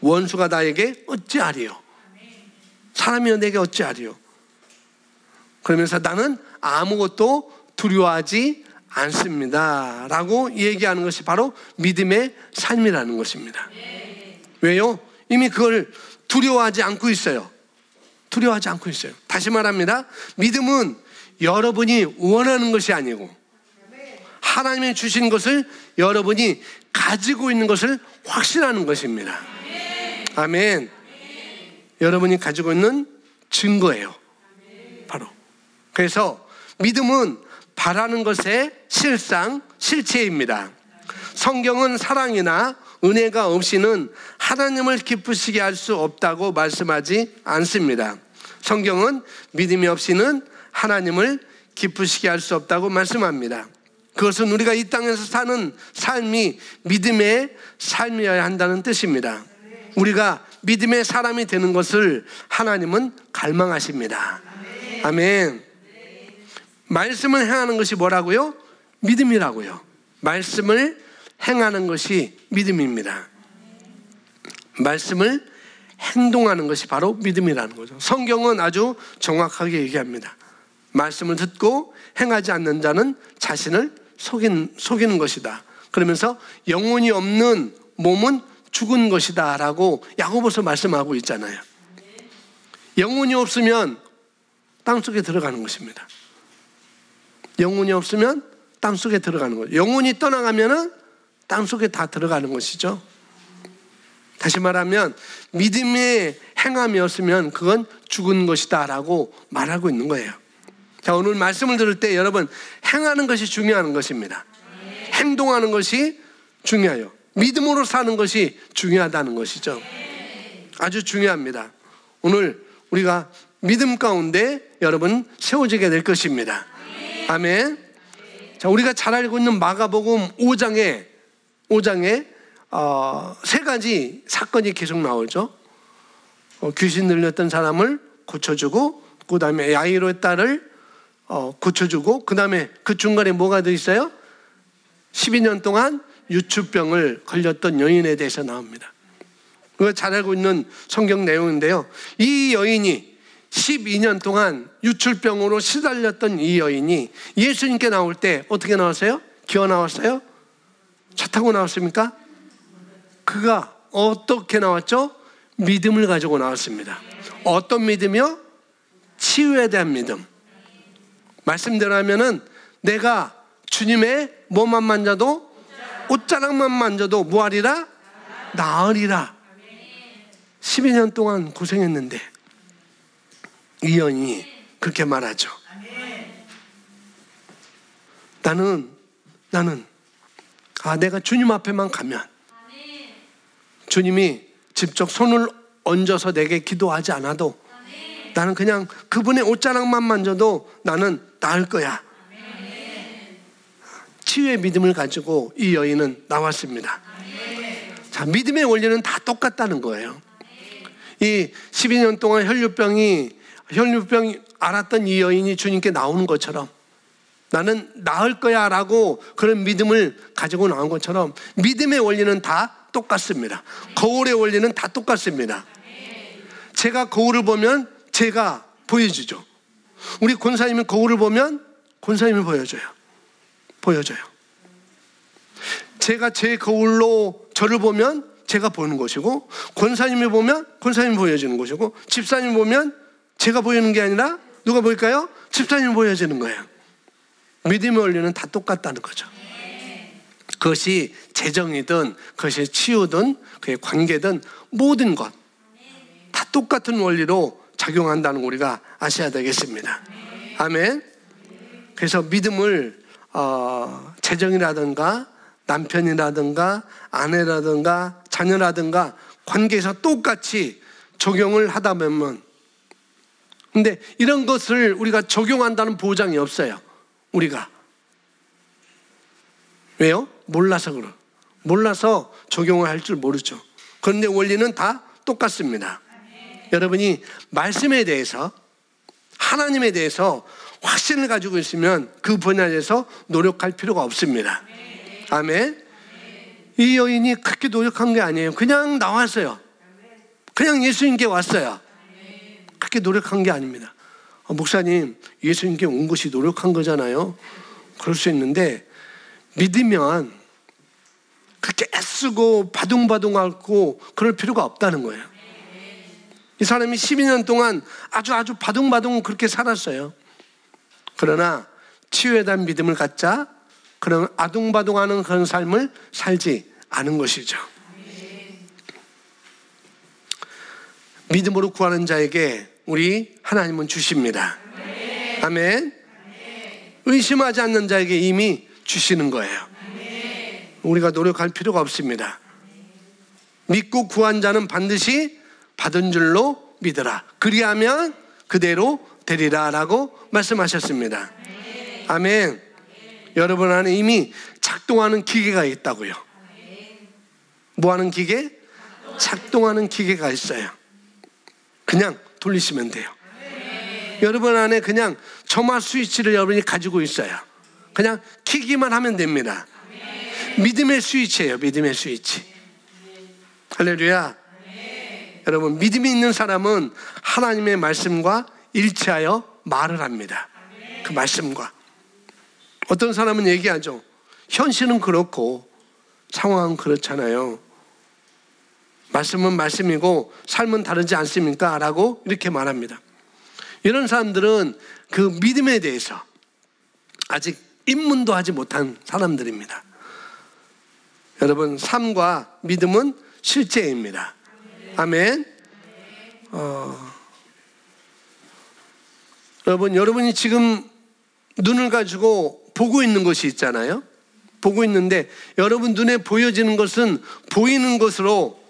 원수가 나에게 어찌하리요, 사람이여 내게 어찌하리요. 그러면서 나는 아무것도 두려워하지 않습니다 라고 얘기하는 것이 바로 믿음의 삶이라는 것입니다. 왜요? 이미 그걸 두려워하지 않고 있어요. 두려워하지 않고 있어요. 다시 말합니다. 믿음은 여러분이 원하는 것이 아니고 하나님이 주신 것을 여러분이 가지고 있는 것을 확신하는 것입니다. 아멘. 여러분이 가지고 있는 증거예요, 바로. 그래서 믿음은 바라는 것의 실상, 실체입니다. 성경은 사랑이나 은혜가 없이는 하나님을 기쁘시게 할 수 없다고 말씀하지 않습니다. 성경은 믿음이 없이는 하나님을 기쁘시게 할 수 없다고 말씀합니다. 그것은 우리가 이 땅에서 사는 삶이 믿음의 삶이어야 한다는 뜻입니다. 우리가 믿음의 사람이 되는 것을 하나님은 갈망하십니다. 아멘. 말씀을 행하는 것이 뭐라고요? 믿음이라고요. 말씀을 행하는 것이 믿음입니다. 말씀을 행동하는 것이 바로 믿음이라는 거죠. 성경은 아주 정확하게 얘기합니다. 말씀을 듣고 행하지 않는 자는 자신을 속이는 것이다. 그러면서 영혼이 없는 몸은 죽은 것이다 라고 야고보서 말씀하고 있잖아요. 영혼이 없으면 땅속에 들어가는 것입니다. 영혼이 없으면 땅속에 들어가는 거예요. 영혼이 떠나가면은 땅속에 다 들어가는 것이죠. 다시 말하면 믿음의 행함이었으면 그건 죽은 것이다 라고 말하고 있는 거예요. 자, 오늘 말씀을 들을 때 여러분, 행하는 것이 중요한 것입니다. 행동하는 것이 중요해요. 믿음으로 사는 것이 중요하다는 것이죠. 아주 중요합니다. 오늘 우리가 믿음 가운데 여러분 세워지게 될 것입니다. 아멘. 자, 우리가 잘 알고 있는 마가복음 5장에 세 가지 사건이 계속 나오죠. 귀신 들렸던 사람을 고쳐주고, 그 다음에 야이로의 딸을 고쳐주고, 그 다음에 그 중간에 뭐가 더 있어요? 12년 동안 유추병을 걸렸던 여인에 대해서 나옵니다. 그거 잘 알고 있는 성경 내용인데요. 이 여인이 12년 동안 유출병으로 시달렸던 이 여인이 예수님께 나올 때 어떻게 나왔어요? 기어 나왔어요? 차 타고 나왔습니까? 그가 어떻게 나왔죠? 믿음을 가지고 나왔습니다. 어떤 믿음이요? 치유에 대한 믿음. 말씀대로 하면은 내가 주님의 뭐만 만져도, 옷자락만 만져도 뭐하리라? 나으리라. 12년 동안 고생했는데 이 여인이 그렇게 말하죠. 나는 내가 주님 앞에만 가면 주님이 직접 손을 얹어서 내게 기도하지 않아도 나는 그냥 그분의 옷자락만 만져도 나는 나을 거야. 치유의 믿음을 가지고 이 여인은 나왔습니다. 자, 믿음의 원리는 다 똑같다는 거예요. 이 12년 동안 혈류병이 앓았던 이 여인이 주님께 나오는 것처럼 나는 나을 거야 라고 그런 믿음을 가지고 나온 것처럼 믿음의 원리는 다 똑같습니다. 거울의 원리는 다 똑같습니다. 제가 거울을 보면 제가 보여지죠. 우리 권사님이 거울을 보면 권사님이 보여줘요. 제가 제 거울로 저를 보면 제가 보이는 것이고, 권사님이 보면 권사님이 보여지는 것이고, 집사님이 보면 제가 보이는 게 아니라 누가 보일까요? 집사님이 보여지는 거예요. 믿음의 원리는 다 똑같다는 거죠. 그것이 재정이든 그것이 치유든 그의 관계든 모든 것 다 똑같은 원리로 작용한다는 거 우리가 아셔야 되겠습니다. 아멘. 그래서 믿음을 재정이라든가 남편이라든가 아내라든가 자녀라든가 관계에서 똑같이 적용을 하다 보면, 근데 이런 것을 우리가 적용한다는 보장이 없어요. 우리가 왜요? 몰라서 적용을 할 줄 모르죠. 그런데 원리는 다 똑같습니다. 여러분이 말씀에 대해서, 하나님에 대해서 확신을 가지고 있으면 그 분야에서 노력할 필요가 없습니다. 아멘. 이 여인이 그렇게 노력한 게 아니에요. 그냥 나왔어요. 그냥 예수님께 왔어요. 그렇게 노력한 게 아닙니다. 목사님, 예수님께 온 것이 노력한 거잖아요. 그럴 수 있는데, 믿으면 그렇게 애쓰고 바둥바둥하고 그럴 필요가 없다는 거예요. 이 사람이 12년 동안 아주 바둥바둥 그렇게 살았어요. 그러나 치유에 대한 믿음을 갖자, 그러면 아둥바둥하는 그런 삶을 살지 않은 것이죠. 믿음으로 구하는 자에게 우리 하나님은 주십니다. 아멘. 의심하지 않는 자에게 이미 주시는 거예요. 우리가 노력할 필요가 없습니다. 믿고 구한 자는 반드시 받은 줄로 믿으라. 그리하면 그대로 되리라 라고 말씀하셨습니다. 아멘. 여러분 안에 이미 작동하는 기계가 있다고요. 뭐 하는 기계? 작동하는 기계가 있어요. 그냥 돌리시면 돼요. 여러분 안에 그냥 점화 스위치를 여러분이 가지고 있어요. 그냥 키기만 하면 됩니다. 믿음의 스위치예요. 믿음의 스위치. 할렐루야. 여러분, 믿음이 있는 사람은 하나님의 말씀과 일치하여 말을 합니다. 그 말씀과. 어떤 사람은 얘기하죠. 현실은 그렇고 상황은 그렇잖아요. 말씀은 말씀이고 삶은 다르지 않습니까? 라고 이렇게 말합니다. 이런 사람들은 그 믿음에 대해서 아직 입문도 하지 못한 사람들입니다. 여러분, 삶과 믿음은 실제입니다. 아멘. 여러분이 지금 눈을 가지고 보고 있는 것이 있잖아요. 보고 있는데 여러분 눈에 보여지는 것은 보이는 것으로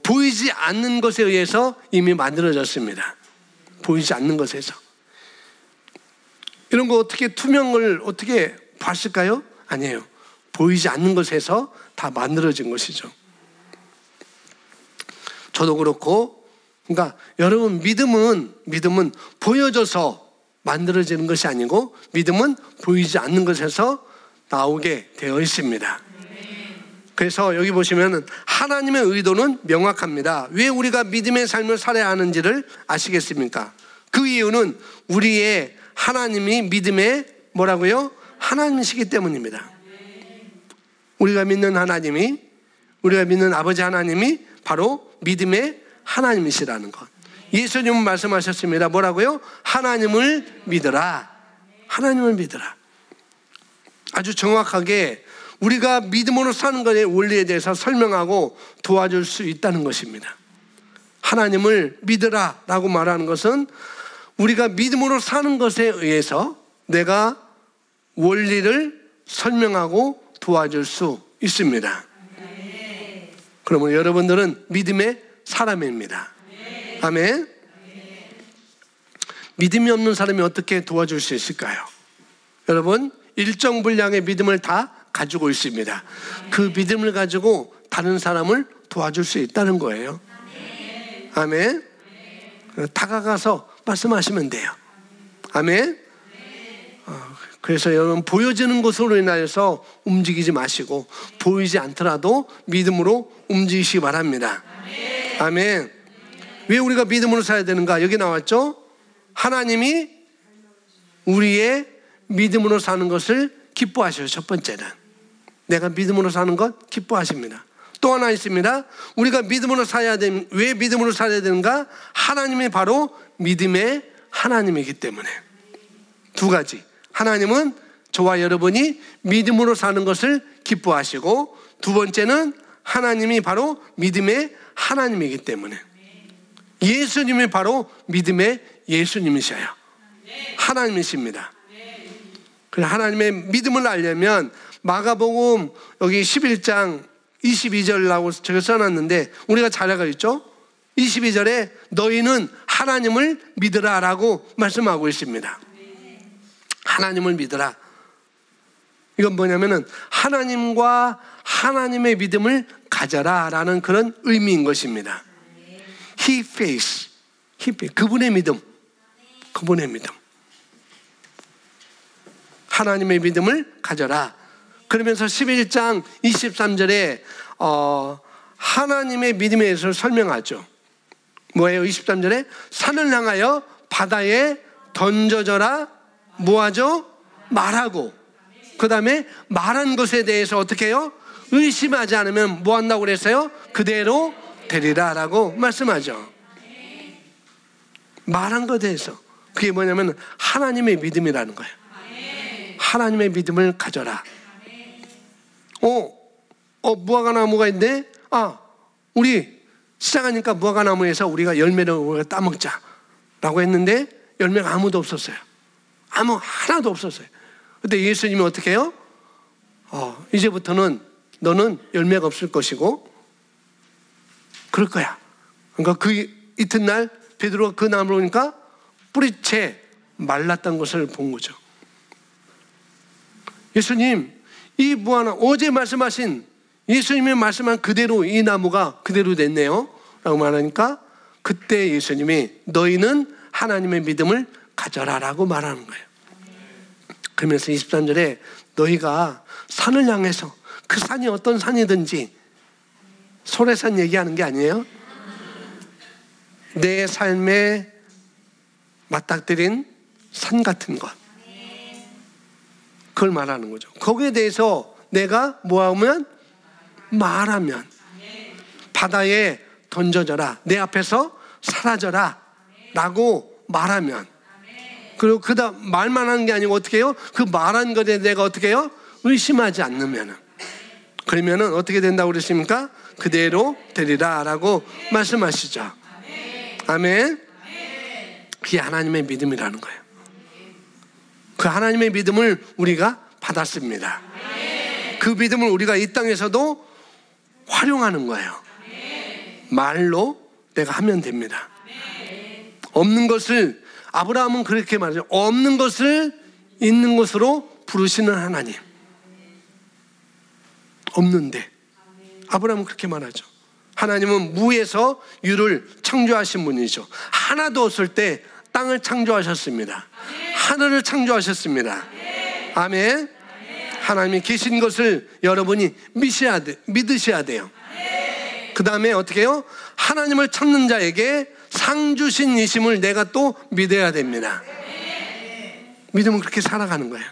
보이지 않는 것에 의해서 이미 만들어졌습니다. 보이지 않는 것에서. 이런 거 어떻게 투명을 어떻게 봤을까요? 아니에요. 보이지 않는 것에서 다 만들어진 것이죠. 저도 그렇고, 그러니까 여러분 믿음은 보여져서 만들어지는 것이 아니고 믿음은 보이지 않는 것에서 나오게 되어 있습니다. 그래서 여기 보시면 하나님의 의도는 명확합니다. 왜 우리가 믿음의 삶을 살아야 하는지를 아시겠습니까? 그 이유는 우리의 하나님이 믿음의 뭐라고요? 하나님이시기 때문입니다. 우리가 믿는 하나님이, 우리가 믿는 아버지 하나님이 바로 믿음의 하나님이시라는 것. 예수님은 말씀하셨습니다. 뭐라고요? 하나님을 믿어라. 하나님을 믿어라. 아주 정확하게 우리가 믿음으로 사는 것의 원리에 대해서 설명하고 도와줄 수 있다는 것입니다. 하나님을 믿으라 라고 말하는 것은 우리가 믿음으로 사는 것에 의해서 내가 원리를 설명하고 도와줄 수 있습니다. 그러면 여러분들은 믿음의 사람입니다. 아멘. 믿음이 없는 사람이 어떻게 도와줄 수 있을까요? 여러분, 일정 분량의 믿음을 다 가지고 있습니다. 그 믿음을 가지고 다른 사람을 도와줄 수 있다는 거예요. 아멘. 다가가서 말씀하시면 돼요. 아멘. 그래서 여러분, 보여지는 것으로 인하여서 움직이지 마시고 보이지 않더라도 믿음으로 움직이시기 바랍니다. 아멘. 왜 우리가 믿음으로 살아야 되는가? 여기 나왔죠? 하나님이 우리의 믿음으로 사는 것을 기뻐하셔요. 첫 번째는 내가 믿음으로 사는 것 기뻐하십니다. 또 하나 있습니다. 우리가 믿음으로 살아야 되는, 왜 믿음으로 살아야 되는가? 하나님이 바로 믿음의 하나님이기 때문에. 두 가지. 하나님은 저와 여러분이 믿음으로 사는 것을 기뻐하시고, 두 번째는 하나님이 바로 믿음의 하나님이기 때문에. 예수님이 바로 믿음의 예수님이셔요. 하나님이십니다. 그래서 하나님의 믿음을 알려면 마가복음 여기 11장 22절이라고 제가 써놨는데 우리가 잘 알고 있죠? 22절에 너희는 하나님을 믿으라 라고 말씀하고 있습니다. 하나님을 믿으라. 이건 뭐냐면은 하나님과 하나님의 믿음을 가져라 라는 그런 의미인 것입니다. He faith. 그분의 믿음. 그분의 믿음. 하나님의 믿음을 가져라. 그러면서 11장 23절에 하나님의 믿음에 대해서 설명하죠. 뭐예요? 23절에 산을 향하여 바다에 던져져라. 뭐하죠? 말하고. 그 다음에 말한 것에 대해서 어떻게 해요? 의심하지 않으면 뭐 한다고 그랬어요? 그대로 되리라 라고 말씀하죠. 말한 것에 대해서. 그게 뭐냐면 하나님의 믿음이라는 거예요. 하나님의 믿음을 가져라. 무화과나무가 있네? 우리 시작하니까 무화과나무에서 우리가 열매를 따먹자 라고 했는데 열매가 아무도 없었어요. 하나도 없었어요. 근데 예수님이 어떻게 해요? 이제부터는 너는 열매가 없을 것이고 그럴 거야. 그러니까 그 이튿날 베드로가 그 나무를 보니까 뿌리채 말랐던 것을 본 거죠. 예수님, 이 무화과 어제 말씀하신 예수님이 말씀한 그대로 이 나무가 그대로 됐네요 라고 말하니까 그때 예수님이 너희는 하나님의 믿음을 가져라 라고 말하는 거예요. 그러면서 23절에 너희가 산을 향해서 그 산이 어떤 산이든지 소래산 얘기하는 게 아니에요. 내 삶에 맞닥뜨린 산 같은 것, 그걸 말하는 거죠. 거기에 대해서 내가 뭐하면 말하면 바다에 던져져라, 내 앞에서 사라져라 라고 말하면, 그리고 그다음 말만 하는 게 아니고 어떻게 해요? 그 말한 것에 내가 어떻게 해요? 의심하지 않으면은, 그러면은 어떻게 된다고 그랬습니까? 그대로 되리라 라고 말씀하시죠. 아멘. 그게 하나님의 믿음이라는 거예요. 그 하나님의 믿음을 우리가 받았습니다. 그 믿음을 우리가 이 땅에서도 활용하는 거예요. 말로 내가 하면 됩니다. 없는 것을, 아브라함은 그렇게 말하죠. 없는 것을 있는 것으로 부르시는 하나님. 없는데 아브라함은 그렇게 말하죠. 하나님은 무에서 유를 창조하신 분이죠. 하나도 없을 때 땅을 창조하셨습니다. 하늘을 창조하셨습니다. 아멘. 하나님이 계신 것을 여러분이 믿으셔야 돼요. 그 다음에 어떻게 해요? 하나님을 찾는 자에게 상 주신 이심을 내가 또 믿어야 됩니다. 믿으면 그렇게 살아가는 거예요.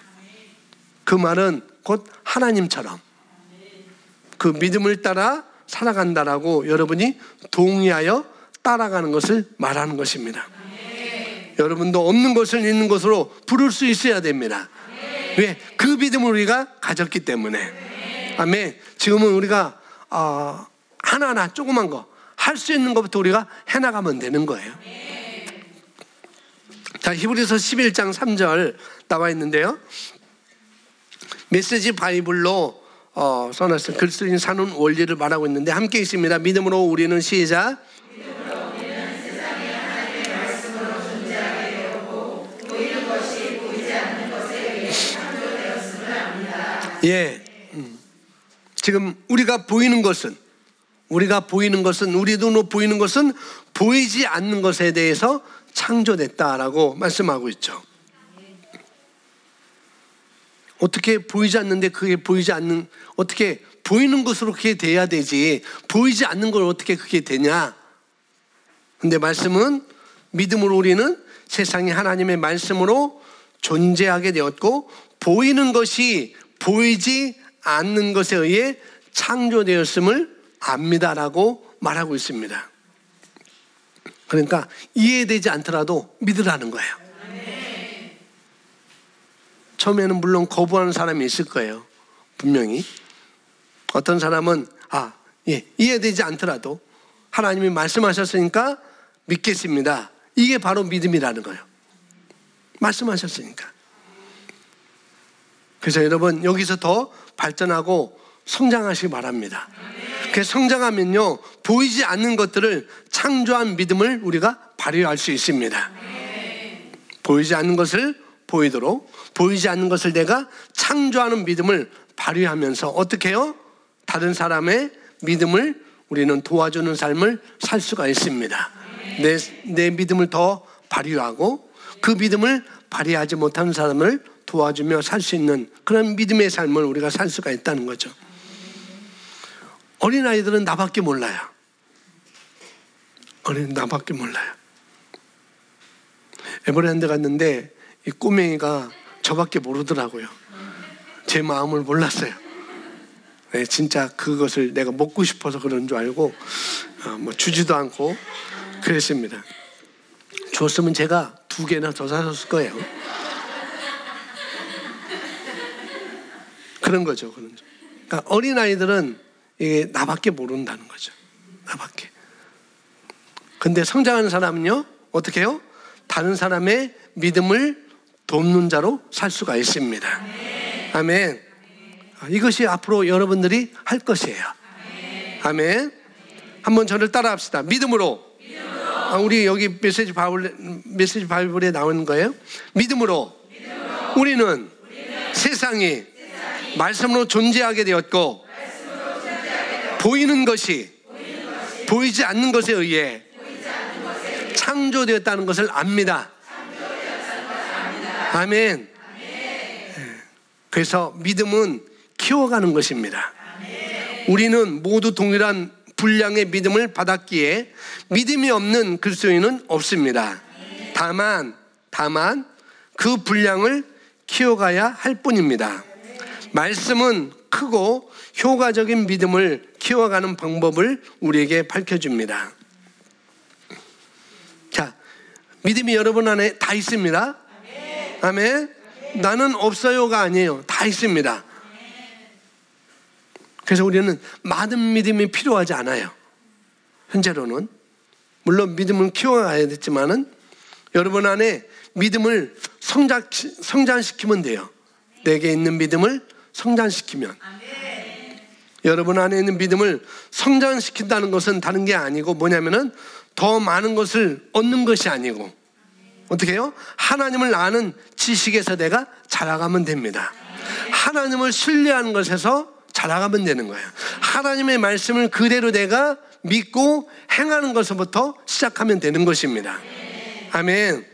그 말은 곧 하나님처럼 그 믿음을 따라 살아간다라고 여러분이 동의하여 따라가는 것을 말하는 것입니다. 여러분도 없는 것을 있는 것으로 부를 수 있어야 됩니다. 왜? 그 믿음을 우리가 가졌기 때문에. 아멘. 지금은 우리가 하나하나 조그만 거 할 수 있는 것부터 우리가 해나가면 되는 거예요. 자, 히브리서 11장 3절 나와 있는데요, 메시지 바이블로 써놨어요. 글쓰기 사는 원리를 말하고 있는데 함께 있습니다. 믿음으로 우리는 시작. 예. 지금 우리가 보이는 것은, 우리 눈으로 보이는 것은 보이지 않는 것에 대해서 창조됐다라고 말씀하고 있죠. 어떻게 보이지 않는데 그게 어떻게 보이는 것으로 그게 돼야 되지, 보이지 않는 걸 어떻게 그게 되냐. 근데 말씀은 믿음으로 우리는 세상이 하나님의 말씀으로 존재하게 되었고 보이는 것이 보이지 않는 것에 의해 창조되었음을 압니다라고 말하고 있습니다. 그러니까 이해되지 않더라도 믿으라는 거예요. 처음에는 물론 거부하는 사람이 있을 거예요. 분명히. 어떤 사람은 이해되지 않더라도 하나님이 말씀하셨으니까 믿겠습니다. 이게 바로 믿음이라는 거예요. 말씀하셨으니까. 그래서 여러분 여기서 더 발전하고 성장하시기 바랍니다. 그래서 성장하면요, 보이지 않는 것들을 창조한 믿음을 우리가 발휘할 수 있습니다. 보이지 않는 것을 보이도록, 보이지 않는 것을 내가 창조하는 믿음을 발휘하면서 어떻게 해요? 다른 사람의 믿음을 우리는 도와주는 삶을 살 수가 있습니다. 내 믿음을 더 발휘하고 그 믿음을 발휘하지 못하는 사람을 도와주며 살 수 있는 그런 믿음의 삶을 우리가 살 수가 있다는 거죠. 어린아이들은 나밖에 몰라요. 나밖에 몰라요. 에버랜드 갔는데 이 꼬맹이가 저밖에 모르더라고요. 제 마음을 몰랐어요. 네, 진짜 그것을 내가 먹고 싶어서 그런 줄 알고 주지도 않고 그랬습니다. 줬으면 제가 2개나 더 사줬을 거예요. 그런 거죠. 그러니까 어린아이들은 이게 나밖에 모른다는 거죠. 나밖에. 근데 성장하는 사람은요, 어떻게 해요? 다른 사람의 믿음을 돕는 자로 살 수가 있습니다. 이것이 앞으로 여러분들이 할 것이에요. 아멘. 한번 저를 따라합시다. 믿음으로. 우리 여기 메시지 바이블에 나오는 거예요. 믿음으로 우리는 세상이 말씀으로 존재하게 되었고 보이는 것이 보이지 않는 것에 의해 창조되었다는 것을 압니다. 아멘. 그래서 믿음은 키워가는 것입니다. 우리는 모두 동일한 분량의 믿음을 받았기에 믿음이 없는 그리스도인은 없습니다. 다만 그 분량을 키워가야 할 뿐입니다. 말씀은 크고 효과적인 믿음을 키워가는 방법을 우리에게 밝혀줍니다. 자, 믿음이 여러분 안에 다 있습니다. 아멘. 나는 없어요가 아니에요. 다 있습니다. 그래서 우리는 많은 믿음이 필요하지 않아요. 현재로는 물론 믿음은 키워가야 됐지만은 여러분 안에 믿음을 성장시키면 돼요. 내게 있는 믿음을 성장시키면. 여러분 안에 있는 믿음을 성장시킨다는 것은 다른 게 아니고 뭐냐면은 더 많은 것을 얻는 것이 아니고 어떻게 해요? 하나님을 아는 지식에서 내가 자라가면 됩니다. 하나님을 신뢰하는 것에서 자라가면 되는 거예요. 하나님의 말씀을 그대로 내가 믿고 행하는 것부터 시작하면 되는 것입니다. 아멘.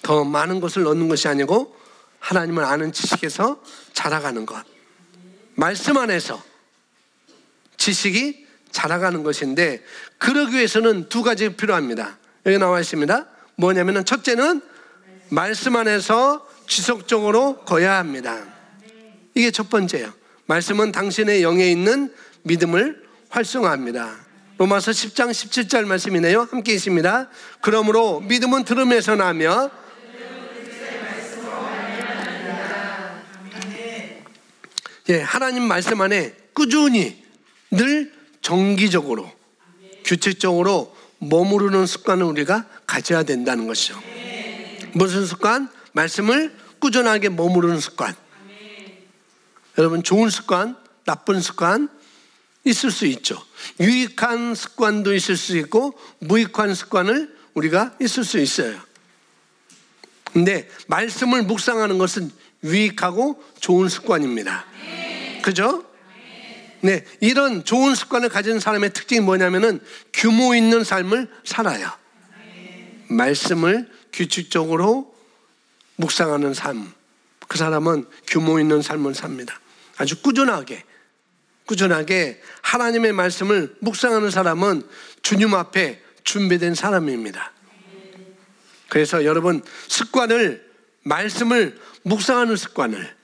더 많은 것을 얻는 것이 아니고 하나님을 아는 지식에서 자라가는 것. 말씀 안에서 지식이 자라가는 것인데 그러기 위해서는 두 가지 필요합니다. 여기 나와 있습니다. 뭐냐면은 첫째는 말씀 안에서 지속적으로 거야 합니다. 이게 첫 번째예요. 말씀은 당신의 영에 있는 믿음을 활성화합니다. 로마서 10장 17절 말씀이네요. 함께 있습니다. 그러므로 믿음은 들음에서 나며 하나님 말씀 안에 꾸준히 늘 정기적으로 규칙적으로 머무르는 습관을 우리가 가져야 된다는 것이죠. 무슨 습관? 말씀을 꾸준하게 머무르는 습관. 여러분 좋은 습관, 나쁜 습관 있을 수 있죠. 유익한 습관도 있을 수 있고 무익한 습관을 우리가 있을 수 있어요. 근데 말씀을 묵상하는 것은 유익하고 좋은 습관입니다. 그죠? 네, 이런 좋은 습관을 가진 사람의 특징이 뭐냐면은 규모 있는 삶을 살아요. 말씀을 규칙적으로 묵상하는 삶. 그 사람은 규모 있는 삶을 삽니다. 아주 꾸준하게 하나님의 말씀을 묵상하는 사람은 주님 앞에 준비된 사람입니다. 그래서 여러분 말씀을 묵상하는 습관을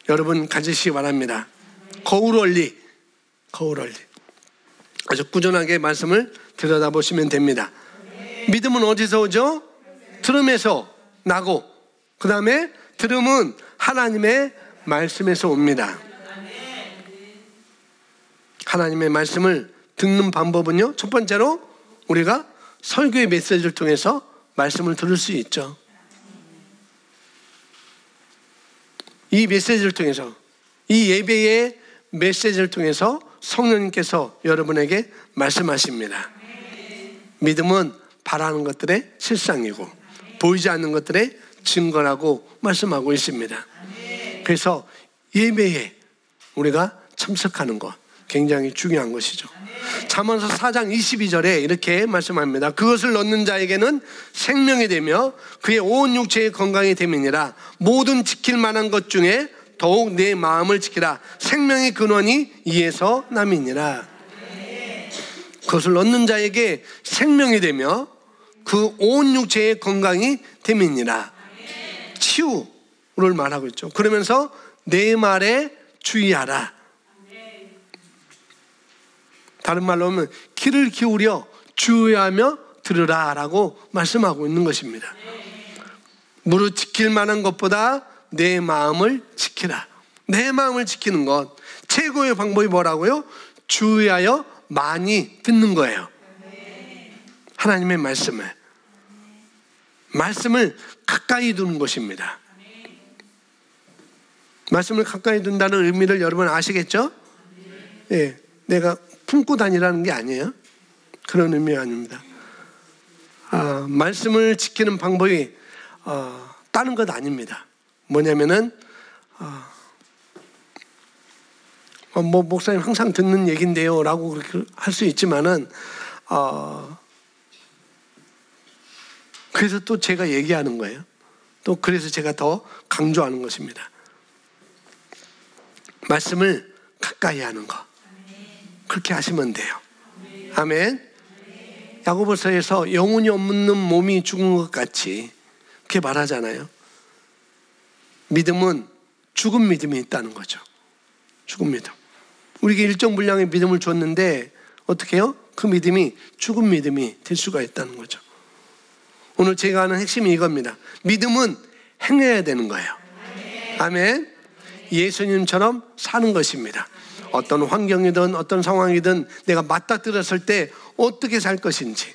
여러분 가지시기 바랍니다. 거울 원리 아주 꾸준하게 말씀을 들여다보시면 됩니다. 믿음은 어디서 오죠? 들음에서 나고 그 다음에 들음은 하나님의 말씀에서 옵니다. 하나님의 말씀을 듣는 방법은요, 첫 번째로 우리가 설교의 메시지를 통해서 말씀을 들을 수 있죠. 이 메시지를 통해서, 이 예배의 메시지를 통해서 성령님께서 여러분에게 말씀하십니다. 믿음은 바라는 것들의 실상이고 보이지 않는 것들의 증거라고 말씀하고 있습니다. 그래서 예배에 우리가 참석하는 것 굉장히 중요한 것이죠. 잠언서 4장 22절에 이렇게 말씀합니다. 그것을 넣는 자에게는 생명이 되며 그의 온 육체의 건강이 됨이니라. 모든 지킬 만한 것 중에 더욱 내 마음을 지키라. 생명의 근원이 이에서 남이니라. 그것을 넣는 자에게 생명이 되며 그 온 육체의 건강이 됨이니라. 치유를 말하고 있죠. 그러면서 내 말에 주의하라. 다른 말로 하면 귀를 기울여 주의하며 들으라 라고 말씀하고 있는 것입니다. 무릇 지킬 만한 것보다 내 마음을 지키라. 내 마음을 지키는 것 최고의 방법이 뭐라고요? 주의하여 많이 듣는 거예요. 하나님의 말씀을 가까이 두는 것입니다. 말씀을 가까이 둔다는 의미를 여러분 아시겠죠? 예, 내가 품고 다니라는 게 아니에요. 그런 의미가 아닙니다. 말씀을 지키는 방법이 다른 것 아닙니다. 뭐냐면은 목사님 항상 듣는 얘기인데요 라고 그렇게 할 수 있지만은 그래서 또 제가 얘기하는 거예요. 또 그래서 제가 더 강조하는 것입니다. 말씀을 가까이 하는 거, 그렇게 하시면 돼요. 아멘. 야고보서에서 영혼이 없는 몸이 죽은 것 같이 그렇게 말하잖아요. 믿음은 죽은 믿음이 있다는 거죠. 죽은 믿음. 우리에게 일정 분량의 믿음을 줬는데 어떻게 해요? 그 믿음이 죽은 믿음이 될 수가 있다는 거죠. 오늘 제가 하는 핵심이 이겁니다. 믿음은 행해야 되는 거예요. 아멘. 예수님처럼 사는 것입니다. 어떤 환경이든 어떤 상황이든 내가 맞닥뜨렸을 때 어떻게 살 것인지.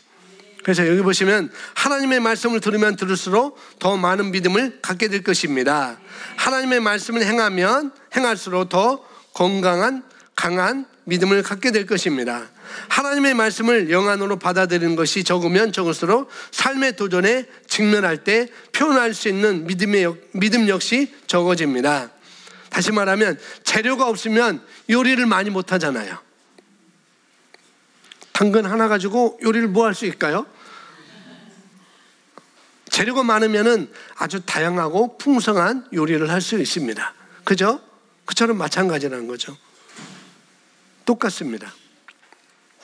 그래서 여기 보시면 하나님의 말씀을 들으면 들을수록 더 많은 믿음을 갖게 될 것입니다. 하나님의 말씀을 행하면 행할수록 더 건강한 강한 믿음을 갖게 될 것입니다. 하나님의 말씀을 영안으로 받아들이는 것이 적으면 적을수록 삶의 도전에 직면할 때 표현할 수 있는 믿음 역시 적어집니다. 다시 말하면 재료가 없으면 요리를 많이 못 하잖아요. 당근 하나 가지고 요리를 뭐 할 수 있을까요? 재료가 많으면은 아주 다양하고 풍성한 요리를 할 수 있습니다. 그죠? 그처럼 마찬가지라는 거죠. 똑같습니다.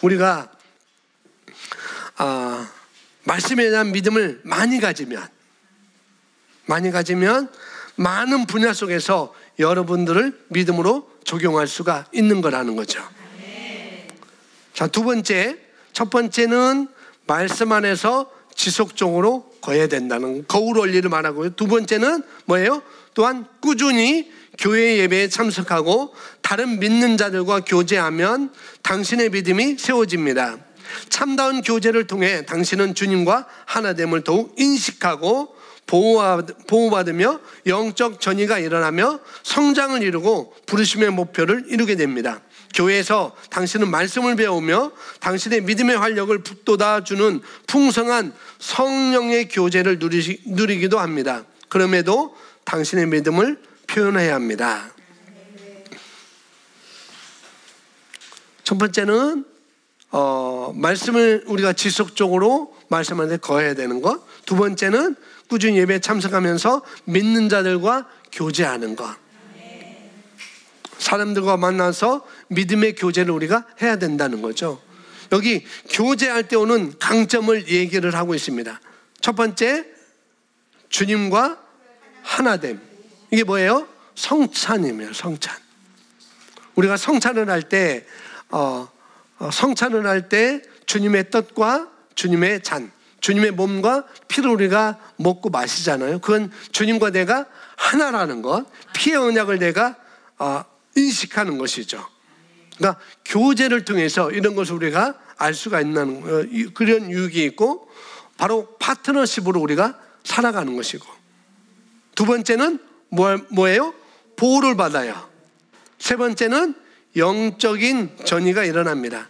우리가 말씀에 대한 믿음을 많이 가지면 많은 분야 속에서 여러분들을 믿음으로 적용할 수가 있는 거라는 거죠. 자, 첫 번째는 말씀 안에서 지속적으로 거해야 된다는 거울 원리를 말하고요. 두 번째는 뭐예요? 또한 꾸준히 교회 예배에 참석하고 다른 믿는 자들과 교제하면 당신의 믿음이 세워집니다. 참다운 교제를 통해 당신은 주님과 하나됨을 더욱 인식하고 보호받으며 영적 전이가 일어나며 성장을 이루고 부르심의 목표를 이루게 됩니다. 교회에서 당신은 말씀을 배우며 당신의 믿음의 활력을 북돋아주는 풍성한 성령의 교제를 누리기도 합니다. 그럼에도 당신의 믿음을 표현해야 합니다. 첫 번째는 말씀을 우리가 지속적으로 말씀 안에 거해야 되는 것. 두 번째는 꾸준히 예배에 참석하면서 믿는 자들과 교제하는 것. 사람들과 만나서 믿음의 교제를 우리가 해야 된다는 거죠. 여기 교제할 때 오는 강점을 얘기를 하고 있습니다. 첫 번째, 주님과 하나됨. 이게 뭐예요? 성찬이에요. 성찬. 우리가 성찬을 할 때 주님의 뜻과 주님의 잔, 주님의 몸과 피를 우리가 먹고 마시잖아요. 그건 주님과 내가 하나라는 것, 피의 언약을 내가 인식하는 것이죠. 그러니까 교제를 통해서 이런 것을 우리가 알 수가 있는 그런 유익이 있고, 바로 파트너십으로 우리가 살아가는 것이고, 두 번째는 뭐예요? 보호를 받아요. 세 번째는 영적인 전이가 일어납니다.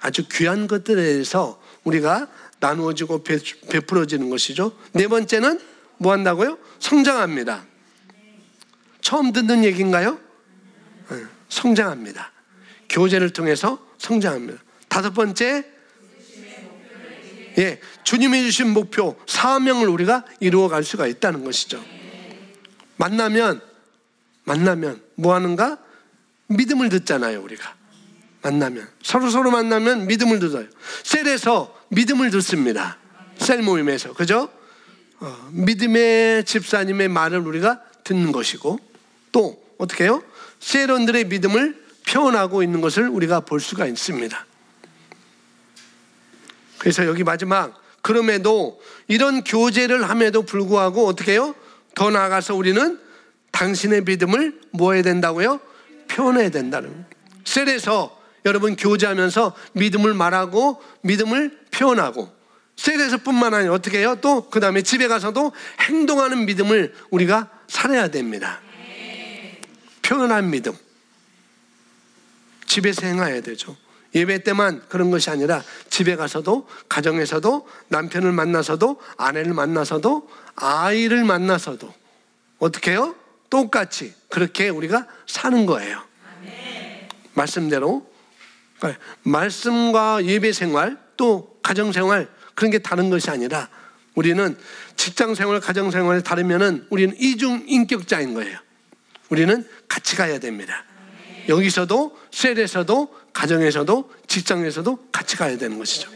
아주 귀한 것들에 대해서 우리가 나누어지고 베풀어지는 것이죠. 네 번째는 뭐 한다고요? 성장합니다. 처음 듣는 얘기인가요? 성장합니다. 교제를 통해서 성장합니다. 다섯 번째, 주님이 주신 목표, 사명을 우리가 이루어갈 수가 있다는 것이죠. 만나면 뭐 하는가? 믿음을 듣잖아요. 우리가 만나면 서로 만나면 믿음을 듣어요. 셀에서 믿음을 듣습니다. 셀 모임에서, 그죠? 믿음의 집사님의 말을 우리가 듣는 것이고, 또 어떻게 해요? 셀원들의 믿음을 표현하고 있는 것을 우리가 볼 수가 있습니다. 그래서 여기 마지막, 그럼에도 이런 교제를 함에도 불구하고 어떻게 해요? 더 나아가서 우리는 당신의 믿음을 뭐 해야 된다고요? 표현해야 된다는. 셀에서 여러분 교제하면서 믿음을 말하고 믿음을 표현하고, 셀에서 뿐만 아니라 어떻게 해요? 또 그 다음에 집에 가서도 행동하는 믿음을 우리가 살아야 됩니다. 표현한 믿음, 집에서 행해야 되죠. 예배 때만 그런 것이 아니라 집에 가서도, 가정에서도, 남편을 만나서도, 아내를 만나서도, 아이를 만나서도 어떻게 해요? 똑같이 그렇게 우리가 사는 거예요. 말씀대로. 말씀과 예배 생활, 또 가정 생활, 그런 게 다른 것이 아니라 우리는 직장 생활, 가정 생활이 다르면은 우리는 이중 인격자인 거예요. 우리는 같이 가야 됩니다. 여기서도, 셀에서도, 가정에서도, 직장에서도 같이 가야 되는 것이죠.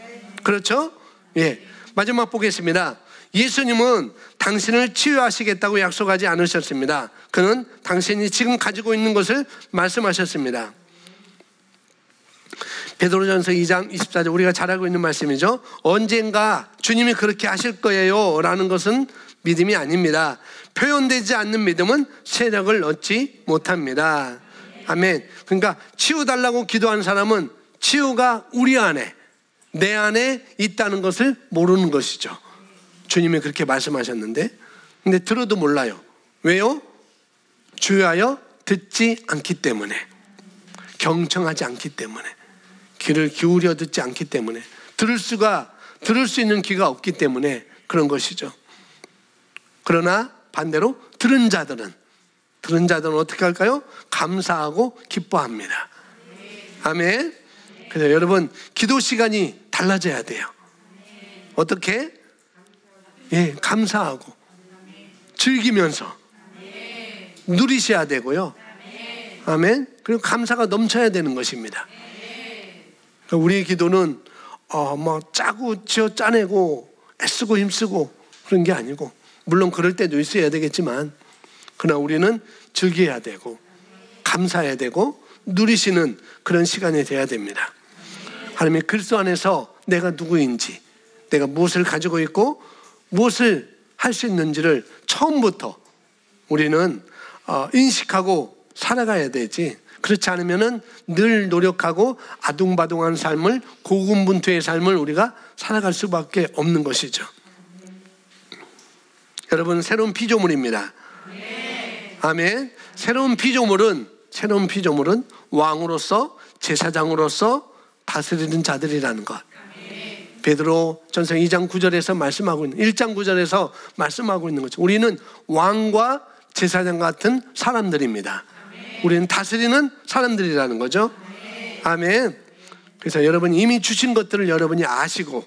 그렇죠? 예. 마지막 보겠습니다. 예수님은 당신을 치유하시겠다고 약속하지 않으셨습니다. 그는 당신이 지금 가지고 있는 것을 말씀하셨습니다. 베드로전서 2장 24절, 우리가 잘 알고 있는 말씀이죠. 언젠가 주님이 그렇게 하실 거예요 라는 것은 믿음이 아닙니다. 표현되지 않는 믿음은 세력을 얻지 못합니다. 아멘. 그러니까 치유달라고 기도하는 사람은 치유가 우리 안에, 내 안에 있다는 것을 모르는 것이죠. 주님이 그렇게 말씀하셨는데, 근데 들어도 몰라요. 왜요? 주의하여 듣지 않기 때문에, 경청하지 않기 때문에, 귀를 기울여 듣지 않기 때문에, 들을 수 있는 귀가 없기 때문에 그런 것이죠. 그러나 반대로 들은 자들은 어떻게 할까요? 감사하고 기뻐합니다. 아멘. 그래서 여러분, 기도 시간이 달라져야 돼요. 어떻게? 예, 감사하고 즐기면서 누리셔야 되고요. 아멘. 그리고 감사가 넘쳐야 되는 것입니다. 우리의 기도는 짜고 지어 짜내고 애쓰고 힘쓰고 그런 게 아니고, 물론 그럴 때도 있어야 되겠지만, 그러나 우리는 즐겨야 되고 감사해야 되고 누리시는 그런 시간이 돼야 됩니다. 하나님의 그리스도 안에서 내가 누구인지, 내가 무엇을 가지고 있고 무엇을 할 수 있는지를 처음부터 우리는 인식하고 살아가야 되지, 그렇지 않으면은 늘 노력하고 아둥바둥한 삶을, 고군분투의 삶을 우리가 살아갈 수밖에 없는 것이죠. 여러분, 새로운 피조물입니다. 아멘. 새로운 피조물은 왕으로서, 제사장으로서 다스리는 자들이라는 것. 베드로 전서 2장 9절에서 말씀하고 있는, 1장 9절에서 말씀하고 있는 거죠. 우리는 왕과 제사장 같은 사람들입니다. 우리는 다스리는 사람들이라는 거죠. 아멘. 그래서 여러분이 이미 주신 것들을 여러분이 아시고,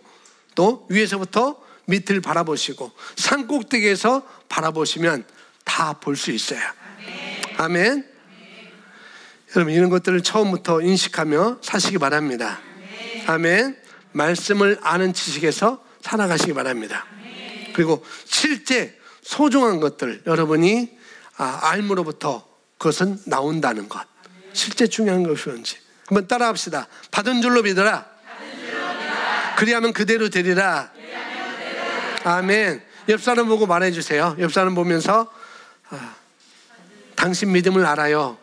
또 위에서부터 밑을 바라보시고 산 꼭대기에서 바라보시면 다 볼 수 있어요. 아멘. 여러분, 이런 것들을 처음부터 인식하며 사시기 바랍니다. 아멘. 말씀을 아는 지식에서 살아가시기 바랍니다. 그리고 실제 소중한 것들 여러분이 알므로부터 그것은 나온다는 것, 실제 중요한 것이 뭔지 한번 따라합시다. 받은 줄로 믿어라. 그리하면 그대로 되리라. 아멘. 옆 사람 보고 말해주세요. 옆 사람 보면서 당신 믿음을 알아요.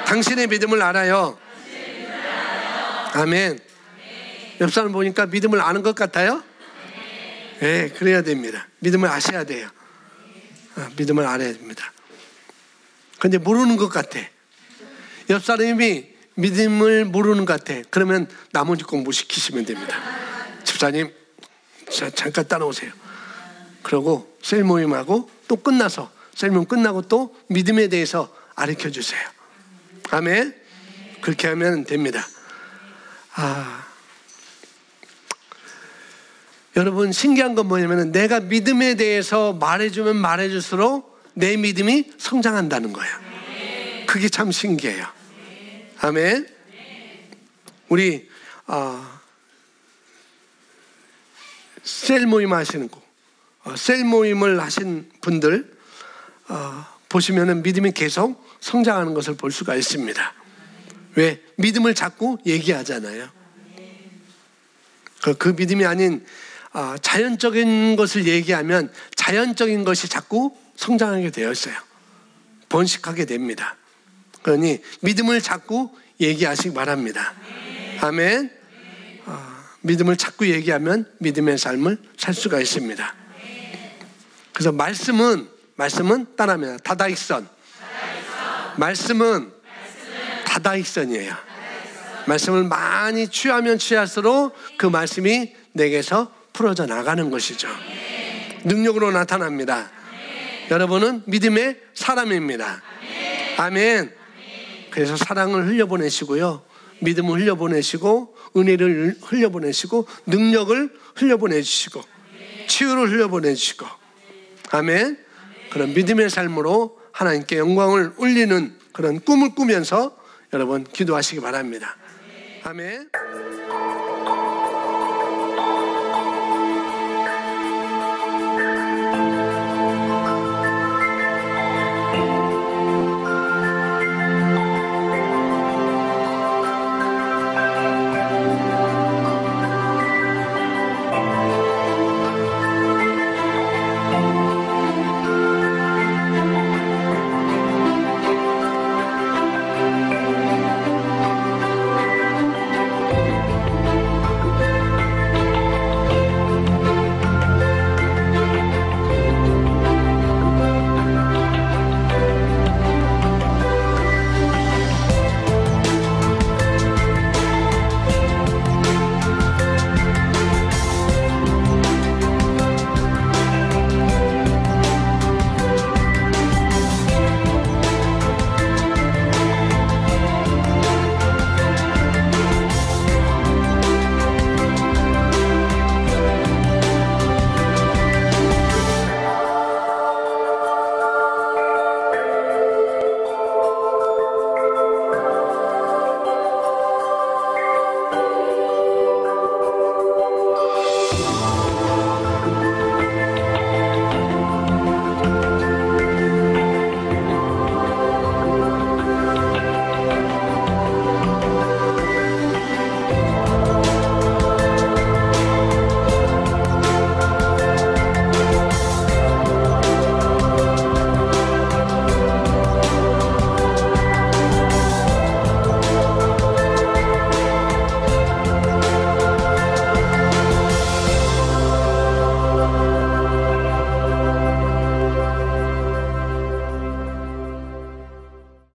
당신의 믿음을 알아요. 아멘. 옆 사람 보니까 믿음을 아는 것 같아요? 네, 그래야 됩니다. 믿음을 아셔야 돼요. 믿음을 알아야 됩니다. 근데 모르는 것 같아. 옆 사람이 믿음을 모르는 것 같아. 그러면 나머지 공부 시키시면 됩니다. 집사님, 잠깐 따라오세요. 그러고 셀 모임하고 또 끝나서, 셀 모임 끝나고 또 믿음에 대해서 가르쳐 주세요. 아멘. 그렇게 하면 됩니다. 여러분, 신기한 건 뭐냐면 내가 믿음에 대해서 말해주면 말해줄수록 내 믿음이 성장한다는 거예요. 그게 참 신기해요. 아멘. 우리 셀 모임 하시는 거, 셀 모임을 하신 분들 보시면은 믿음이 계속 성장하는 것을 볼 수가 있습니다. 왜? 믿음을 자꾸 얘기하잖아요. 그 믿음이 아닌 자연적인 것을 얘기하면 자연적인 것이 자꾸 성장하게 되어 있어요. 번식하게 됩니다. 그러니 믿음을 자꾸 얘기하시기 바랍니다. 아멘. 믿음을 자꾸 얘기하면 믿음의 삶을 살 수가 있습니다. 그래서 말씀은 따라합니다. 다다익선. 말씀은 다다익선이에요. 말씀을 많이 취하면 취할수록 그 말씀이 내게서 풀어져 나가는 것이죠. 능력으로 나타납니다. 여러분은 믿음의 사람입니다. 아멘. 그래서 사랑을 흘려보내시고요, 믿음을 흘려보내시고, 은혜를 흘려보내시고, 능력을 흘려보내주시고, 치유를 흘려보내주시고, 아멘. 그런 믿음의 삶으로 하나님께 영광을 올리는 그런 꿈을 꾸면서 여러분 기도하시기 바랍니다. 아멘.